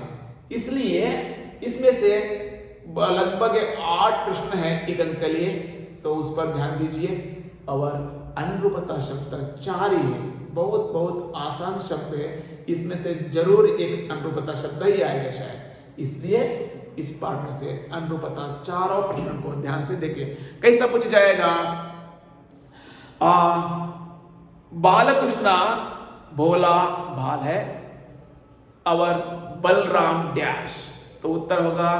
इसलिए इसमें से लगभग 8 प्रश्न है 1 अंक के लिए, तो उस पर ध्यान दीजिए. और अनुरूपता शब्द 4 ही है, बहुत बहुत आसान शब्द है. इसमें से जरूर एक अनुरूपता शब्द ही आएगा शायद. इसलिए इस पाठ में से अनुरूपता 4 प्रश्नों को ध्यान से देखिए. कैसा पूछा जाएगा? बालकृष्ण भोला भाल है और बलराम डैश, तो उत्तर होगा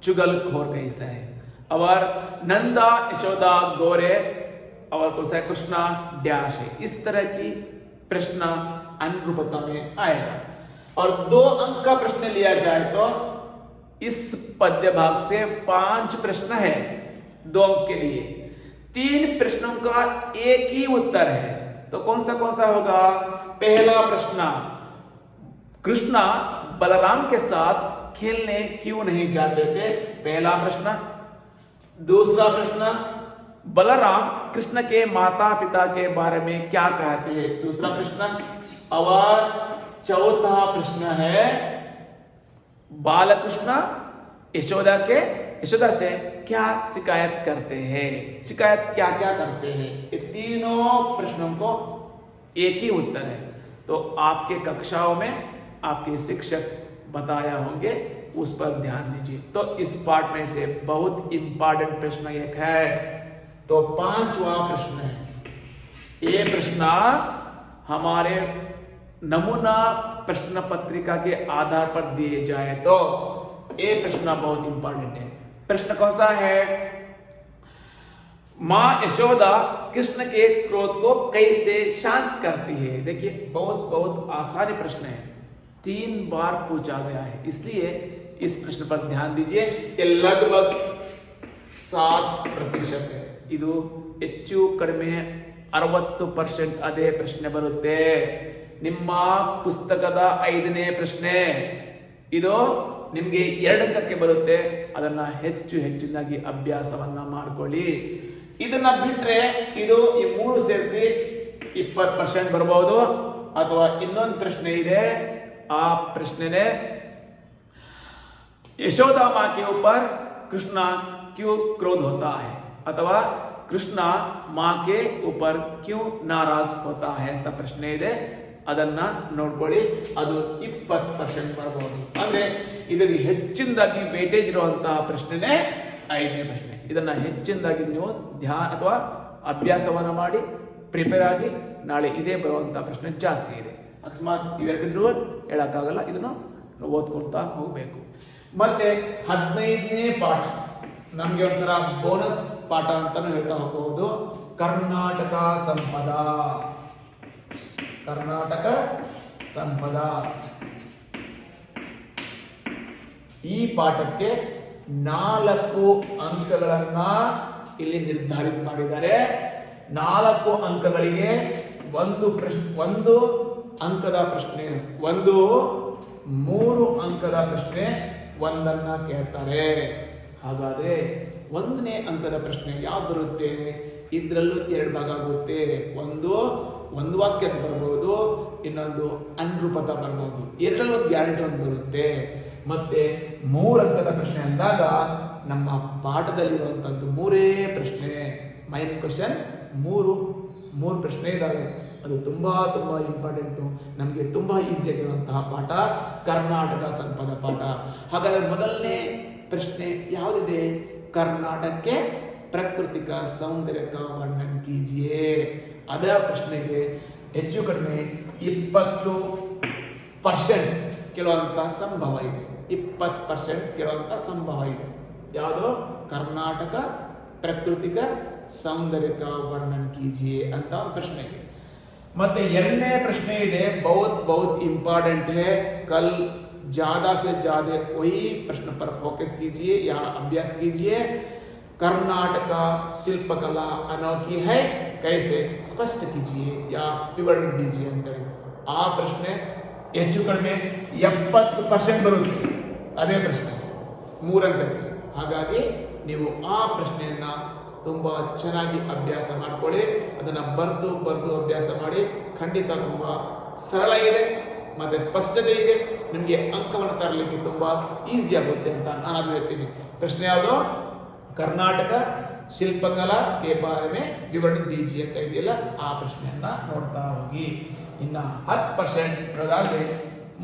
चुगलखोर कैसा है. और नंदा यशोदा गोरे और कौन सा कृष्णा डैश है. इस तरह की प्रश्न अनुरूपता में आएगा. और 2 अंक का प्रश्न लिया जाए तो इस पद्य भाग से 5 प्रश्न है 2 अंक के लिए. 3 प्रश्नों का एक ही उत्तर है, तो कौन सा होगा? पहला प्रश्न, कृष्णा बलराम के साथ खेलने क्यों नहीं जाते थे? पहला प्रश्न. दूसरा प्रश्न, बलराम कृष्ण के माता पिता के बारे में क्या कहते हैं? दूसरा प्रश्न. और चौथा प्रश्न है, बालकृष्ण यशोदा से क्या शिकायत करते हैं? शिकायत क्या क्या करते हैं? ये तीनों प्रश्नों को एक ही उत्तर है. तो आपके कक्षाओं में आपके शिक्षक बताया होंगे, उस पर ध्यान दीजिए. तो इस पाठ में से बहुत इंपॉर्टेंट प्रश्न एक है, तो 5वां प्रश्न है. ये प्रश्न हमारे नमूना प्रश्न पत्रिका के आधार पर दिए जाए तो ये प्रश्न बहुत इंपॉर्टेंट है. प्रश्न कौन सा है? मां यशोदा कृष्ण के क्रोध को कैसे शांत करती है? देखिए, बहुत बहुत आसान प्रश्न है, 3 बार पूछा गया है, इसलिए इस प्रश्न पर ध्यान दीजिए. ये लगभग 7% है. ಇದು ಹೆಚ್ಚು ಕಡಿಮೆ 60% ಅದೇ ಪ್ರಶ್ನೆ ಬರುತ್ತೆ. ನಿಮ್ಮ ಪುಸ್ತಕದ 5ನೇ ಪ್ರಶ್ನೆ ಇದು ನಿಮಗೆ 2 ಅಂಕಕ್ಕೆ ಬರುತ್ತೆ. ಅದನ್ನ ಹೆಚ್ಚಿನಾಗಿ ಅಭ್ಯಾಸವನ್ನ ಮಾಡ್ಕೊಳ್ಳಿ. ಇದನ್ನ ಬಿಟ್ರೆ ಇದು ಈ 3 ಸೇರಿಸಿ 20% ಬರಬಹುದು. ಅಥವಾ ಇನ್ನೊಂದು ಪ್ರಶ್ನೆ ಇದೆ, ಆ ಪ್ರಶ್ನೆನೇ यशोदा मां के ऊपर कृष्णा क्यों क्रोध होता है, अथवा कृष्णा मां के ऊपर क्यों नाराज होता है ಅಂತ ಪ್ರಶ್ನೆ ಇದೆ. ಅದನ್ನ ನೋಡ್ಕೊಳ್ಳಿ. ಅದು 20% ಬರಬಹುದು. ಅಂದ್ರೆ ಇದರಲ್ಲಿ ಹೆಚ್ಚಿನದಾಗಿ ವೇಟೇಜ್ ಇರುವಂತಹ ಪ್ರಶ್ನೆನೇ 5ನೇ ಪ್ರಶ್ನೆ. ಇದನ್ನ ಹೆಚ್ಚಿನದಾಗಿ ನೀವು ಧ್ಯಾನ ಅಥವಾ ಅಭ್ಯಾಸವನ್ನ ಮಾಡಿ ಪ್ರಿಪೇರ್ ಆಗಿ ನಾಳೆ ಇದೇ ಬರುವಂತಹ ಪ್ರಶ್ನೆ ಜಾಸ್ತಿ ಇದೆ. ಅಕಸ್ಮಾತ್ ಇವೆರಡಿದ್ರು ಹೇಳಕ್ಕಾಗಲ್ಲ, ಇದನ್ನು ಓದ್ಕೊಳ್ತಾ ಹೋಗ್ಬೇಕು. ಮತ್ತೆ 15ನೇ ಪಾಠ ನಮ್ಗೆ ಒಂಥರ ಬೋನಸ್ ಪಾಠ ಅಂತಾನು ಹೇಳ್ತಾ ಹೋಗಬಹುದು. ಕರ್ನಾಟಕ ಸಂಪದ. ಕರ್ನಾಟಕ ಸಂಪದ ಈ ಪಾಠಕ್ಕೆ 4 ಅಂಕಗಳನ್ನ ಇಲ್ಲಿ ನಿರ್ಧಾರಿತ ಮಾಡಿದ್ದಾರೆ. 4 ಅಂಕಗಳಿಗೆ ಒಂದು ಅಂಕದ ಪ್ರಶ್ನೆ, 3 ಅಂಕದ ಪ್ರಶ್ನೆ ಒಂದನ್ನ ಕೇಳ್ತಾರೆ. ಹಾಗಾದ್ರೆ 1ನೇ ಅಂಕದ ಪ್ರಶ್ನೆ ಯಾವ್ದು ಬರುತ್ತೆ? ಇದ್ರಲ್ಲೂ 2 ಭಾಗ ಆಗುತ್ತೆ. ಒಂದು ವಾಕ್ಯದ ಬರ್ಬೋದು, ಇನ್ನೊಂದು ಅನುರೂಪತ ಬರ್ಬೋದು. ಎರಡರಲ್ಲಿ ಒಂದು ಗ್ಯಾರಂಟಿ ಒಂದು ಬರುತ್ತೆ. ಮತ್ತೆ 3 ಅಂಕದ ಪ್ರಶ್ನೆ ಅಂದಾಗ ನಮ್ಮ ಪಾಠದಲ್ಲಿರುವಂತದ್ದು 3 ಪ್ರಶ್ನೆ, ಮೈನ್ ಕ್ವಶನ್ 3 ಪ್ರಶ್ನೆ ಇದಾವೆ. ಅದು ತುಂಬಾ ಇಂಪಾರ್ಟೆಂಟು, ನಮಗೆ ತುಂಬಾ ಈಸಿ ಆಗಿರುವಂತಹ ಪಾಠ ಕರ್ನಾಟಕ ಸಂಪದ ಪಾಠ. ಹಾಗಾದ್ರೆ ಮೊದಲನೇ ಪ್ರಶ್ನೆ ಯಾವುದಿದೆ? ಕರ್ನಾಟಕಕ್ಕೆ ಪ್ರಾಕೃತಿಕ ಸೌಂದರ್ಯ का वर्णन कीजिए. ಅದರ ಪ್ರಶ್ನೆಗೆ ಹೆಚ್ಚು ಕಡಿಮೆ 20% ಕೇಳುವಂತ ಸಂಭವ ಇದೆ. 20% ಕೇಳುವಂತ ಸಂಭವ ಇದೆ. ಯಾವುದು? ಕರ್ನಾಟಕ ಪ್ರಾಕೃತಿಕ ಸೌಂದರ್ಯ का वर्णन कीजिए ಅಂತ ಒಂದು ಪ್ರಶ್ನೆಗೆ. ಮತ್ತೆ 2ನೇ ಪ್ರಶ್ನೆ ಇದೆ, बहुत इंपॉर्टेंट है. कल ज्यादा से ज्यादा वही प्रश्न पर फोकस कीजिए या अभ्यास कीजिए. कर्नाटक शिल्पकला अनोखी है, कैसे स्पष्ट कीजिए या विवरण दीजिए ಅಂತ ಆ ಪ್ರಶ್ನೆ ಹೆಚ್ಚು ಕಡಿಮೆ 70% ಬರುತ್ತೆ. ಅದೇ ಪ್ರಶ್ನೆ 3 ಅಂಕಕ್ಕೆ. ಹಾಗಾಗಿ ನೀವು ಆ ಪ್ರಶ್ನೆಯನ್ನ ತುಂಬಾ ಚೆನ್ನಾಗಿ ಅಭ್ಯಾಸ ಮಾಡ್ಕೊಳ್ಳಿ. ಅದನ್ನ ಬರೆದು ಅಭ್ಯಾಸ ಮಾಡಿ. ಖಂಡಿತ ತುಂಬಾ ಸರಳ ಇದೆ ಮತ್ತೆ ಸ್ಪಷ್ಟತೆ ಇದೆ. ನಿಮಗೆ ಅಂಕವನ್ನು ತರಲಿಕ್ಕೆ ತುಂಬಾ ಈಸಿ ಆಗುತ್ತೆ ಅಂತ ನಾನು ಹೇಳ್ತೀನಿ. ಪ್ರಶ್ನೆ ಯಾವುದು? ಕರ್ನಾಟಕ ಶಿಲ್ಪಕಲಾ ಕೆ ಬಾರೆ ಮೇ ವಿವರಣೆ ದೀಜಿಯೆ ಅಂತ ಇದೆಯಲ್ಲ, ಆ ಪ್ರಶ್ನೆಯನ್ನ ನೋಡ್ತಾ ಹೋಗಿ. ಇನ್ನ 10% ನೋಡಾದ್ರೆ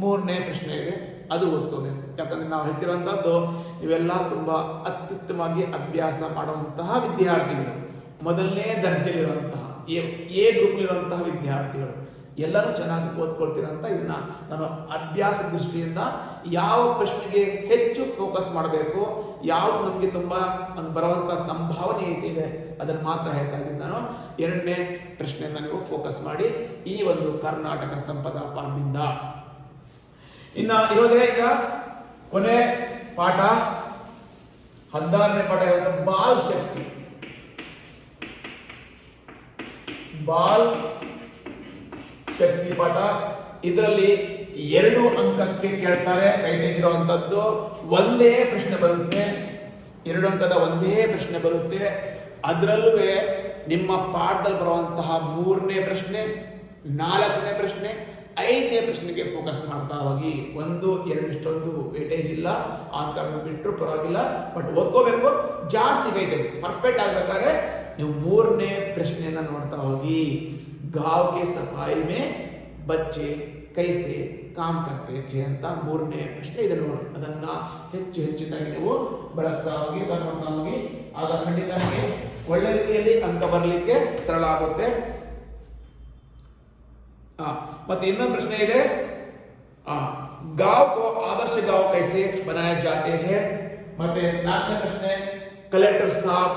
3ನೇ ಪ್ರಶ್ನೆ ಇದೆ, ಅದು ಓದ್ಕೋಬೇಕು. ಯಾಕಂದ್ರೆ ನಾವು ಹೇಳ್ತಿರುವಂತದ್ದು ಇವೆಲ್ಲ ತುಂಬಾ ಅತ್ಯುತ್ತಮವಾಗಿ ಅಭ್ಯಾಸ ಮಾಡುವಂತಹ ವಿದ್ಯಾರ್ಥಿಗಳು, ಮೊದಲನೇ ದರ್ಜೆಯಲ್ಲಿರುವಂತಹ ಎ ಗ್ರೂಪ್ ಇರುವಂತಹ ವಿದ್ಯಾರ್ಥಿಗಳು ಎಲ್ಲರೂ ಚೆನ್ನಾಗಿ ಓದ್ಕೊಳ್ತೀರಂತ ಇದನ್ನ ನಾನು ಅಭ್ಯಾಸ ದೃಷ್ಟಿಯಿಂದ ಯಾವ ಪ್ರಶ್ನೆಗೆ ಹೆಚ್ಚು ಫೋಕಸ್ ಮಾಡಬೇಕು, ಯಾವುದು ನಮಗೆ ತುಂಬಾ ಬರುವಂತಹ ಸಂಭಾವನೆ ಇದೆ ಅದನ್ನು ಮಾತ್ರ ಹೇಳ್ತಾ ಇದ್ದೀನಿ ನಾನು. 2ನೇ ಪ್ರಶ್ನೆಯನ್ನ ನೀವು ಫೋಕಸ್ ಮಾಡಿ ಈ ಒಂದು ಕರ್ನಾಟಕ ಸಂಪದ ಪಾಠದಿಂದ. ಇನ್ನ ಇರೋದೇ ಈಗ ಕೊನೆ ಪಾಠ 16ನೇ ಪಾಠ ಇರುತ್ತೆ, ಬಾಲ್ ಶಕ್ತಿ. ಬಾಲ್ ಶಕ್ತಿ ಪಾಠ. ಇದರಲ್ಲಿ 2 ಅಂಕಕ್ಕೆ ಕೇಳ್ತಾರೆ. ವೈಟೇಜ್ ಇರುವಂತದ್ದು ಒಂದೇ ಪ್ರಶ್ನೆ ಬರುತ್ತೆ. 2 ಅಂಕದ ಒಂದೇ ಪ್ರಶ್ನೆ ಬರುತ್ತೆ. ಅದರಲ್ಲೂ ನಿಮ್ಮ ಪಾಠದಲ್ಲಿ ಬರುವಂತಹ 3ನೇ ಪ್ರಶ್ನೆ, 4ನೇ ಪ್ರಶ್ನೆ, 5ನೇ ಪ್ರಶ್ನೆಗೆ ಫೋಕಸ್ ಮಾಡ್ತಾ ಹೋಗಿ. 1, 2 ಇಷ್ಟೊಂದು ವೇಟೇಜ್ ಇಲ್ಲ, ಅಂಕ ಬಿಟ್ಟರು ಪರವಾಗಿಲ್ಲ, ಬಟ್ ಓದ್ಕೋಬೇಕು. ಜಾಸ್ತಿ ವೇಟೇಜ್ ಪರ್ಫೆಕ್ಟ್ ಆಗ್ಬೇಕಾದ್ರೆ ನೀವು 3ನೇ ಪ್ರಶ್ನೆಯನ್ನ ನೋಡ್ತಾ ಹೋಗಿ. गांव के सफाई में बच्चे कैसे काम करते थे ಅಂತ 3ನೇ ಪ್ರಶ್ನೆ ಇದೆ ನೋಡಿ. ಅದನ್ನ ಹೆಚ್ಚಿನದಾಗಿ ನೀವು ಬಳಸ್ತಾ ಹೋಗಿ, ನೋಡ್ತಾ ಹೋಗಿ. ಆಗ ಖಂಡಿತ ನಿಮಗೆ ಒಳ್ಳೆ ರೀತಿಯಲ್ಲಿ ಅಂಕ ಬರಲಿಕ್ಕೆ ಸರಳ ಆಗುತ್ತೆ. ಮತ್ತೆ ಇನ್ನೊಂದು ಪ್ರಶ್ನೆ ಇದೆ, गांव को आदर्श गांव कैसे बनाया जाते हैं. ಮತ್ತೆ 4ನೇ ಪ್ರಶ್ನೆ, कलेक्टर साहब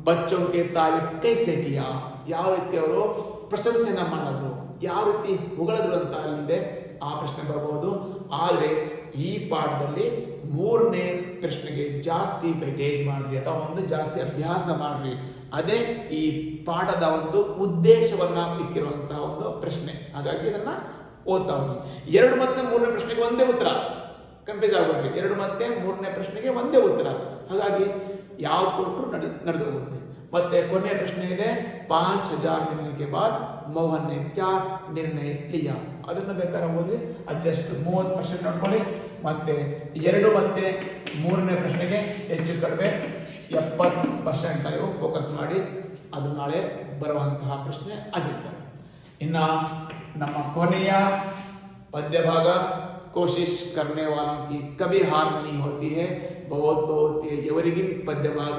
बच्चों के तारीफ कैसे किया. ಯಾವ ರೀತಿ ಅವರು ಪ್ರಶಂಸೆಯನ್ನ ಮಾಡೋದು, ಯಾವ ರೀತಿ ಹೊಗಳಿದ್ರು ಅಂತ ಅಲ್ಲಿದೆ, ಆ ಪ್ರಶ್ನೆ ಬರಬಹುದು. ಆದ್ರೆ ಈ ಪಾಠದಲ್ಲಿ 3ನೇ ಪ್ರಶ್ನೆಗೆ ಜಾಸ್ತಿ ವೇಟೇಜ್ ಮಾಡ್ರಿ ಅಥವಾ ಒಂದು ಜಾಸ್ತಿ ಅಭ್ಯಾಸ ಮಾಡ್ರಿ. ಅದೇ ಈ ಪಾಠದ ಒಂದು ಉದ್ದೇಶವನ್ನ ಇಕ್ಕಿರುವಂತಹ ಒಂದು ಪ್ರಶ್ನೆ. ಹಾಗಾಗಿ ಇದನ್ನ ಓದ್ತಾ ಹೋಗಿ. 2 ಮತ್ತೆ 3ನೇ ಪ್ರಶ್ನೆಗೆ ಒಂದೇ ಉತ್ತರ, ಕನ್ಫ್ಯೂಸ್ ಆಗಬೇಡ್ರಿ. 2 ಮತ್ತೆ 3ನೇ ಪ್ರಶ್ನೆಗೆ ಒಂದೇ ಉತ್ತರ. ಹಾಗಾಗಿ ಯಾವ್ದು ಕೊಟ್ಟರು ನಡೆದು ಹೋಗುತ್ತೆ. ಮತ್ತೆ ಕೊನೆಯ ಪ್ರಶ್ನೆ ಇದೆ, 5000 मिलने के बाद मोहन ने क्या निर्णय लिया. ಅದನ್ನ ಬೇಕಾದ್ರೆ ಓದಿ ಅಡ್ಜಸ್ಟ್ 30% ನೋಡ್ಕೊಳ್ಳಿ. ಮತ್ತೆ 2 ಮತ್ತೆ 3ನೇ ಪ್ರಶ್ನೆಗೆ ಹೆಚ್ಚು ಕಡಿಮೆ 70% ನೀವು ಫೋಕಸ್ ಮಾಡಿ. ಅದು ನಾಳೆ ಬರುವಂತಹ ಪ್ರಶ್ನೆ ಆಗಿರ್ತದೆ. ಇನ್ನ ನಮ್ಮ ಕೊನೆಯ पद्य भाग कोशिश करने वालों की कभी हार नहीं होती है बहुत बहुत एवरिगिन पद्य भाग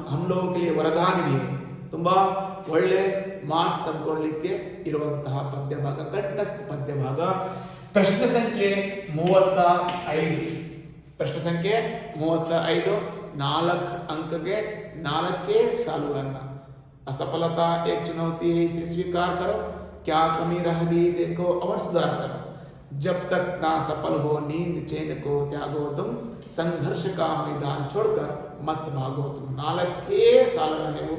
हम लोगों के लिए वरदान भी है ತುಂಬಾ ಒಳ್ಳೆ ಮಾರ್ಕ್ಸ್ ತಂದುಕೊಳ್ಳಲಿಕ್ಕೆ ಇರುವಂತಹ ಪದ್ಯ ಭಾಗ ಕಂಠಸ್ಥ ಪದ್ಯ ಭಾಗ ಪ್ರಶ್ನೆ ಸಂಖ್ಯೆ 35 ಪ್ರಶ್ನೆ ಸಂಖ್ಯೆ 35 4 अंकಗೆ 4 ಸಾಲುಗಳನ್ನ असफलता एक चुनौती है इसे स्वीकार करो क्या कमी रह गई देखो और सुधार करो जब तक ना सफल हो नींद चैन को त्यागो तुम संघर्ष का मैदान छोड़कर मत भागो तुम 4 ಸಾಲನ್ನ ನೀವು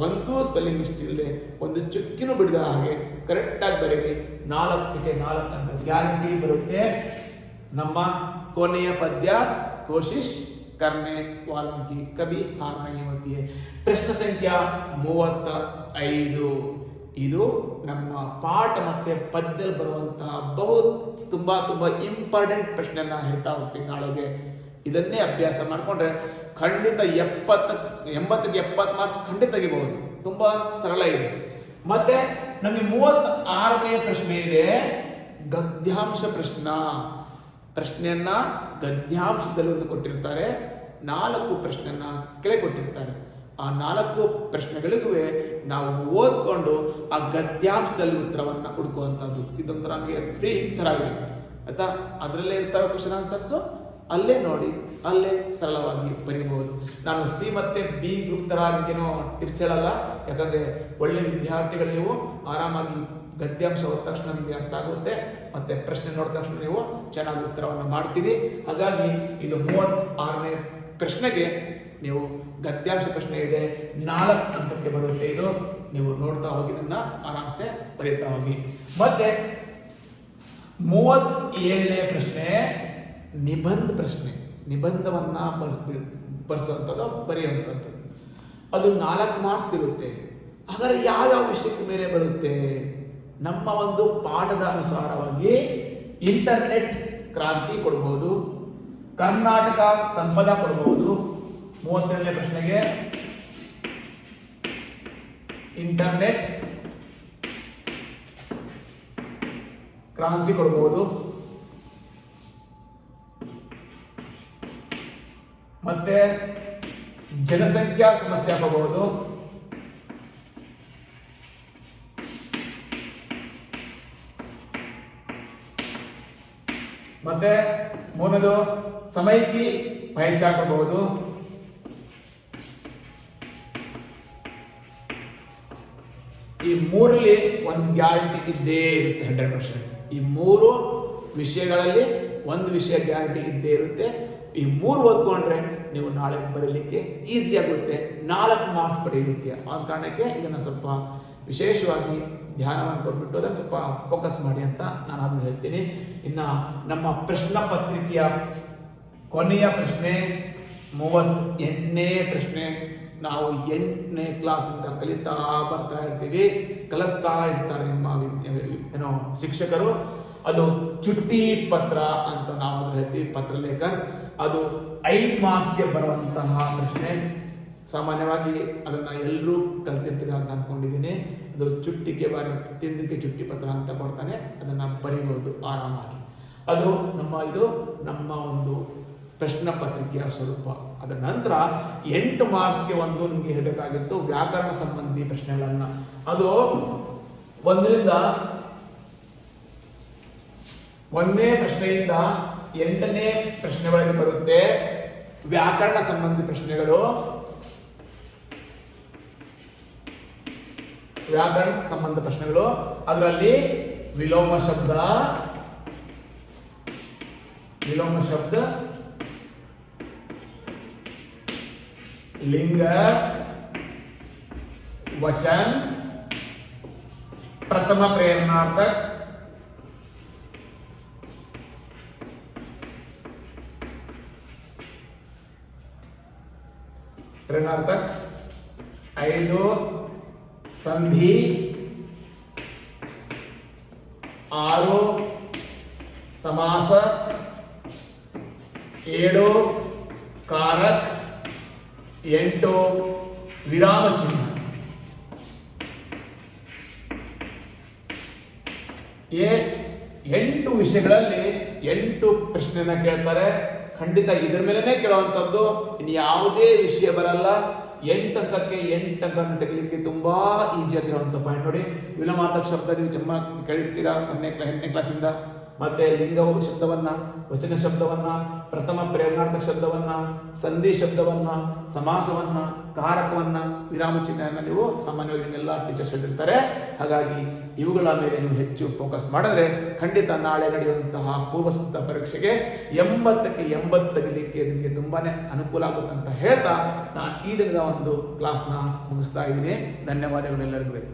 ಒಂದು ಸ್ಪೆಲ್ಲಿಂಗ್ ಮಿಸ್ಟೇಕ್ ಇಲ್ಲದೆ ಒಂದು ಚುಕ್ಕಿನೂ ಬಿಡದ ಹಾಗೆ ಕರೆಕ್ಟ್ ಆಗಿ ಬರೀರಿ 4ಕ್ಕೆ 4 ಅಂಕ ಗ್ಯಾರಂಟಿ ಬರುತ್ತೆ ನಮ್ಮ ಕೊನೆಯ ಪದ್ಯ ಕೋಶಿಶ್ करने वालों की कभी हार नहीं होती है ಪ್ರಶ್ನೆ ಸಂಖ್ಯೆ 35 ಇದು ನಮ್ಮ ಪಾಠ ಮತ್ತೆ ಪದ್ಯದಲ್ಲಿ ಬರುವಂತಹ ತುಂಬಾ ಇಂಪಾರ್ಟೆಂಟ್ ಪ್ರಶ್ನೆಯನ್ನ ಹೇಳ್ತಾ ಹೋಗ್ತೀನಿ ನಾಳೆಗೆ ಇದನ್ನೇ ಅಭ್ಯಾಸ ಮಾಡ್ಕೊಂಡ್ರೆ ಖಂಡಿತ 80ಕ್ಕೆ 70 ಮಾರ್ಕ್ಸ್ ಖಂಡಿತ ತೆಗಿಬಹುದು ತುಂಬಾ ಸರಳ ಇದೆ ಮತ್ತೆ ನಮಗೆ 36ನೇ ಪ್ರಶ್ನೆ ಇದೆ ಗದ್ಯಾಂಶ ಪ್ರಶ್ನೆಯನ್ನ ಗದ್ಯಾಂಶದಲ್ಲಿ ಒಂದು ಕೊಟ್ಟಿರ್ತಾರೆ 4 ಪ್ರಶ್ನೆಯನ್ನ ಕೆಳಗೆ ಕೊಟ್ಟಿರ್ತಾರೆ ಆ 4 ಪ್ರಶ್ನೆಗಳಿಗೂ ನಾವು ಓದ್ಕೊಂಡು ಆ ಗದ್ಯಾಂಶದಲ್ಲಿ ಉತ್ತರವನ್ನ ಹುಡುಕುವಂತದ್ದು ಇದೊಂಥರ ನಮಗೆ ಫ್ರೀ ತರ ಇದೆ ಆಯ್ತಾ ಅದರಲ್ಲೇ ಇರ್ತಾವೆ ಕ್ವಶನ್ ಆನ್ಸರ್ಸ್ ಅಲ್ಲೇ ನೋಡಿ ಅಲ್ಲೇ ಸರಳವಾಗಿ ಬರೀಬಹುದು ನಾನು ಸಿ ಮತ್ತೆ ಬಿ ಗ್ರೂಪ್ ತರ ನಿಮಗೇನೋ ಟಿಪ್ಸ್ ಹೇಳಲ್ಲ ಯಾಕಂದ್ರೆ ಒಳ್ಳೆ ವಿದ್ಯಾರ್ಥಿಗಳು ನೀವು ಆರಾಮಾಗಿ ಗದ್ಯಾಂಶ ಓದ ತಕ್ಷಣ ನಿಮಗೆ ಅರ್ಥ ಆಗುತ್ತೆ ಮತ್ತೆ ಪ್ರಶ್ನೆ ನೋಡಿದ ತಕ್ಷಣ ನೀವು ಚೆನ್ನಾಗಿ ಉತ್ತರವನ್ನು ಮಾಡ್ತೀರಿ ಹಾಗಾಗಿ ಇದು 36ನೇ ಪ್ರಶ್ನೆಗೆ ನೀವು ಗದ್ಯಾಂಶ ಪ್ರಶ್ನೆ ಇದೆ 4 ಅಂಕಕ್ಕೆ ಬರುತ್ತೆ ಇದು ನೀವು ನೋಡ್ತಾ ಹೋಗಿ ಇದನ್ನ ಆರಾಮ್ಸೆ ಬರೀತಾ ಹೋಗಿ ಮತ್ತೆ 37ನೇ ಪ್ರಶ್ನೆ ನಿಬಂಧವನ್ನ ಬರ್ಸುವಂಥದ್ದು ಬರೆಯುವಂಥದ್ದು ಅದು 4 ಮಾರ್ಕ್ಸ್ ಇರುತ್ತೆ ಹಾಗಾದ್ರೆ ಯಾವ ವಿಷಯಕ್ಕೆ ಮೇಲೆ ಬರುತ್ತೆ ನಮ್ಮ ಒಂದು ಪಾಠದ ಅನುಸಾರವಾಗಿ ಇಂಟರ್ನೆಟ್ ಕ್ರಾಂತಿ ಕೊಡಬಹುದು ಕರ್ನಾಟಕ ಸಂಪದ ಕೊಡಬಹುದು 37ನೇ ಪ್ರಶ್ನೆಗೆ ಇಂಟರ್ನೆಟ್ ಕ್ರಾಂತಿ ಕೊಡಬಹುದು ಮತ್ತೆ ಜನಸಂಖ್ಯಾ ಸಮಸ್ಯೆ ಆಗಬಹುದು ಮತ್ತೆ ಮೂರನೇದು ಸಮಯಕ್ಕೆ ಪಹಚಾಕಬಹುದು ಈ ಮೂರಲ್ಲಿ ಒಂದು ಗ್ಯಾರಂಟಿ ಇದ್ದೇ ಇರುತ್ತೆ 100%. ಈ 3 ವಿಷಯಗಳಲ್ಲಿ ಒಂದು ವಿಷಯ ಗ್ಯಾರಂಟಿ ಇದ್ದೇ ಇರುತ್ತೆ ಈ 3 ಓದ್ಕೊಂಡ್ರೆ ನೀವು ನಾಳೆ ಬರೀಲಿಕ್ಕೆ ಈಸಿ ಆಗುತ್ತೆ 4 ಮಾರ್ಕ್ಸ್ ಪಡೆಯಲಿಕ್ಕೆ ಆ ಕಾರಣಕ್ಕೆ ಇದನ್ನ ಸ್ವಲ್ಪ ವಿಶೇಷವಾಗಿ ಧ್ಯಾನವನ್ನು ಕೊಟ್ಬಿಟ್ಟು ಅದನ್ನು ಸ್ವಲ್ಪ ಫೋಕಸ್ ಮಾಡಿ ಅಂತ ನಾನು ಅದನ್ನು ಹೇಳ್ತೀನಿ ಇನ್ನು ನಮ್ಮ ಪ್ರಶ್ನೆ ಪತ್ರಿಕೆಯ ಕೊನೆಯ ಪ್ರಶ್ನೆ 38ನೇ ಪ್ರಶ್ನೆ ನಾವು 8ನೇ ಕ್ಲಾಸಿಂದ ಕಲಿತಾ ಬರ್ತಾ ಇರ್ತೀವಿ ಕಲಿಸ್ತಾ ಇರ್ತಾರೆ ನಿಮ್ಮ ಶಿಕ್ಷಕರು ಅದು ಚುಟ್ಟಿ ಪತ್ರ ಅಂತ ನಾವು ಅದ್ರ ಹೇಳ್ತೀವಿ ಪತ್ರಲೇಖ ಅದು 5 ಮಾರ್ಕ್ಸ್ಗೆ ಬರುವಂತಹ ಪ್ರಶ್ನೆ ಸಾಮಾನ್ಯವಾಗಿ ಅದನ್ನ ಎಲ್ಲರೂ ಕಲ್ತಿರ್ತೀರ ಅಂತ ಅಂದ್ಕೊಂಡಿದ್ದೀನಿ ಅದು ಚುಟ್ಟಿಗೆ ಬಾರಿ ತಿಂದಿಗೆ ಚುಟ್ಟಿ ಪತ್ರ ಅಂತ ಕೊಡ್ತಾನೆ ಅದನ್ನ ಬರೀಬಹುದು ಆರಾಮಾಗಿ ಅದು ನಮ್ಮ ಒಂದು ಪ್ರಶ್ನೆ ಪತ್ರಿಕೆಯ ಸ್ವರೂಪ ಅದ ನಂತರ 8 ಮಾರ್ಕ್ಸ್ಗೆ ಒಂದು ನಿಮಗೆ ಹೇಳಬೇಕಾಗಿತ್ತು ವ್ಯಾಕರಣ ಸಂಬಂಧಿ ಪ್ರಶ್ನೆಗಳನ್ನ ಅದು 1ನೇ ಪ್ರಶ್ನೆಯಿಂದ 8ನೇ ಪ್ರಶ್ನೆಗಳಿಗೆ ಬರುತ್ತೆ ವ್ಯಾಕರಣ ಸಂಬಂಧಿ ಪ್ರಶ್ನೆಗಳು ವ್ಯಾಕರಣ ಸಂಬಂಧ ಪ್ರಶ್ನೆಗಳು ಅದರಲ್ಲಿ ವಿಲೋಮ ಶಬ್ದ लिंग वचन प्रथम प्रेरणार्थक प्रेरणार्थक 5 संधि 6 समास 7 कारक 8 ವಿರಾಮ ಚಿಹ್ನೆ ಎಂಟು ವಿಷಯಗಳಲ್ಲಿ 8 ಪ್ರಶ್ನೆಯನ್ನ ಕೇಳ್ತಾರೆ. ಖಂಡಿತ ಇದ್ರ ಮೇಲೆನೆ ಕೇಳುವಂಥದ್ದು, ಇನ್ನು ಯಾವುದೇ ವಿಷಯ ಬರಲ್ಲ. 8 ಅಂಕಕ್ಕೆ 8 ಅಂಕವನ್ನು ತೆಗಿಲಿಕ್ಕೆ ತುಂಬಾ ಈಜಿ ಆಗಿರುವಂಥ ಪಾಯಿಂಟ್ ನೋಡಿ. ವಿಲೋಮಾರ್ಥಕ ಶಬ್ದ ನೀವು ಚೆನ್ನಾಗಿ ಕೇಳಿರ್ತೀರಾ 8ನೇ ಕ್ಲಾಸಿಂದ. ಮತ್ತೆ ಲಿಂಗ ಶಬ್ದವನ್ನ, ವಚನ ಶಬ್ದವನ್ನ, ಪ್ರಥಮ ಪ್ರೇರಣಾರ್ಥಕ ಶಬ್ದವನ್ನ, ಸಂಧಿ ಶಬ್ದವನ್ನ, ಸಮಾಸವನ್ನ, ಕಾರಕವನ್ನ, ವಿರಾಮ ಚಿಹ್ನೆಯನ್ನ ನೀವು ಸಾಮಾನ್ಯವಾಗಿ ನಿಮ್ಮೆಲ್ಲ ಟೀಚರ್ಸ್ ಹೇಳಿರ್ತಾರೆ. ಹಾಗಾಗಿ ಇವುಗಳ ಮೇಲೆ ನೀವು ಹೆಚ್ಚು ಫೋಕಸ್ ಮಾಡಿದ್ರೆ ಖಂಡಿತ ನಾಳೆ ನಡೆಯುವಂತಹ ಪೂರ್ವಸಿದ್ಧ ಪರೀಕ್ಷೆಗೆ 80ಕ್ಕೆ 80 ತೆಗಿಲಿಕ್ಕೆ ನಿಮಗೆ ತುಂಬಾನೇ ಅನುಕೂಲ ಆಗುತ್ತೆ ಅಂತ ಹೇಳ್ತಾ ನಾನು ಈ ದಿನದ ಒಂದು ಕ್ಲಾಸ್ನ ಮುಗಿಸ್ತಾ ಇದ್ದೀನಿ. ಧನ್ಯವಾದಗಳು ಎಲ್ಲರಿಗೂ.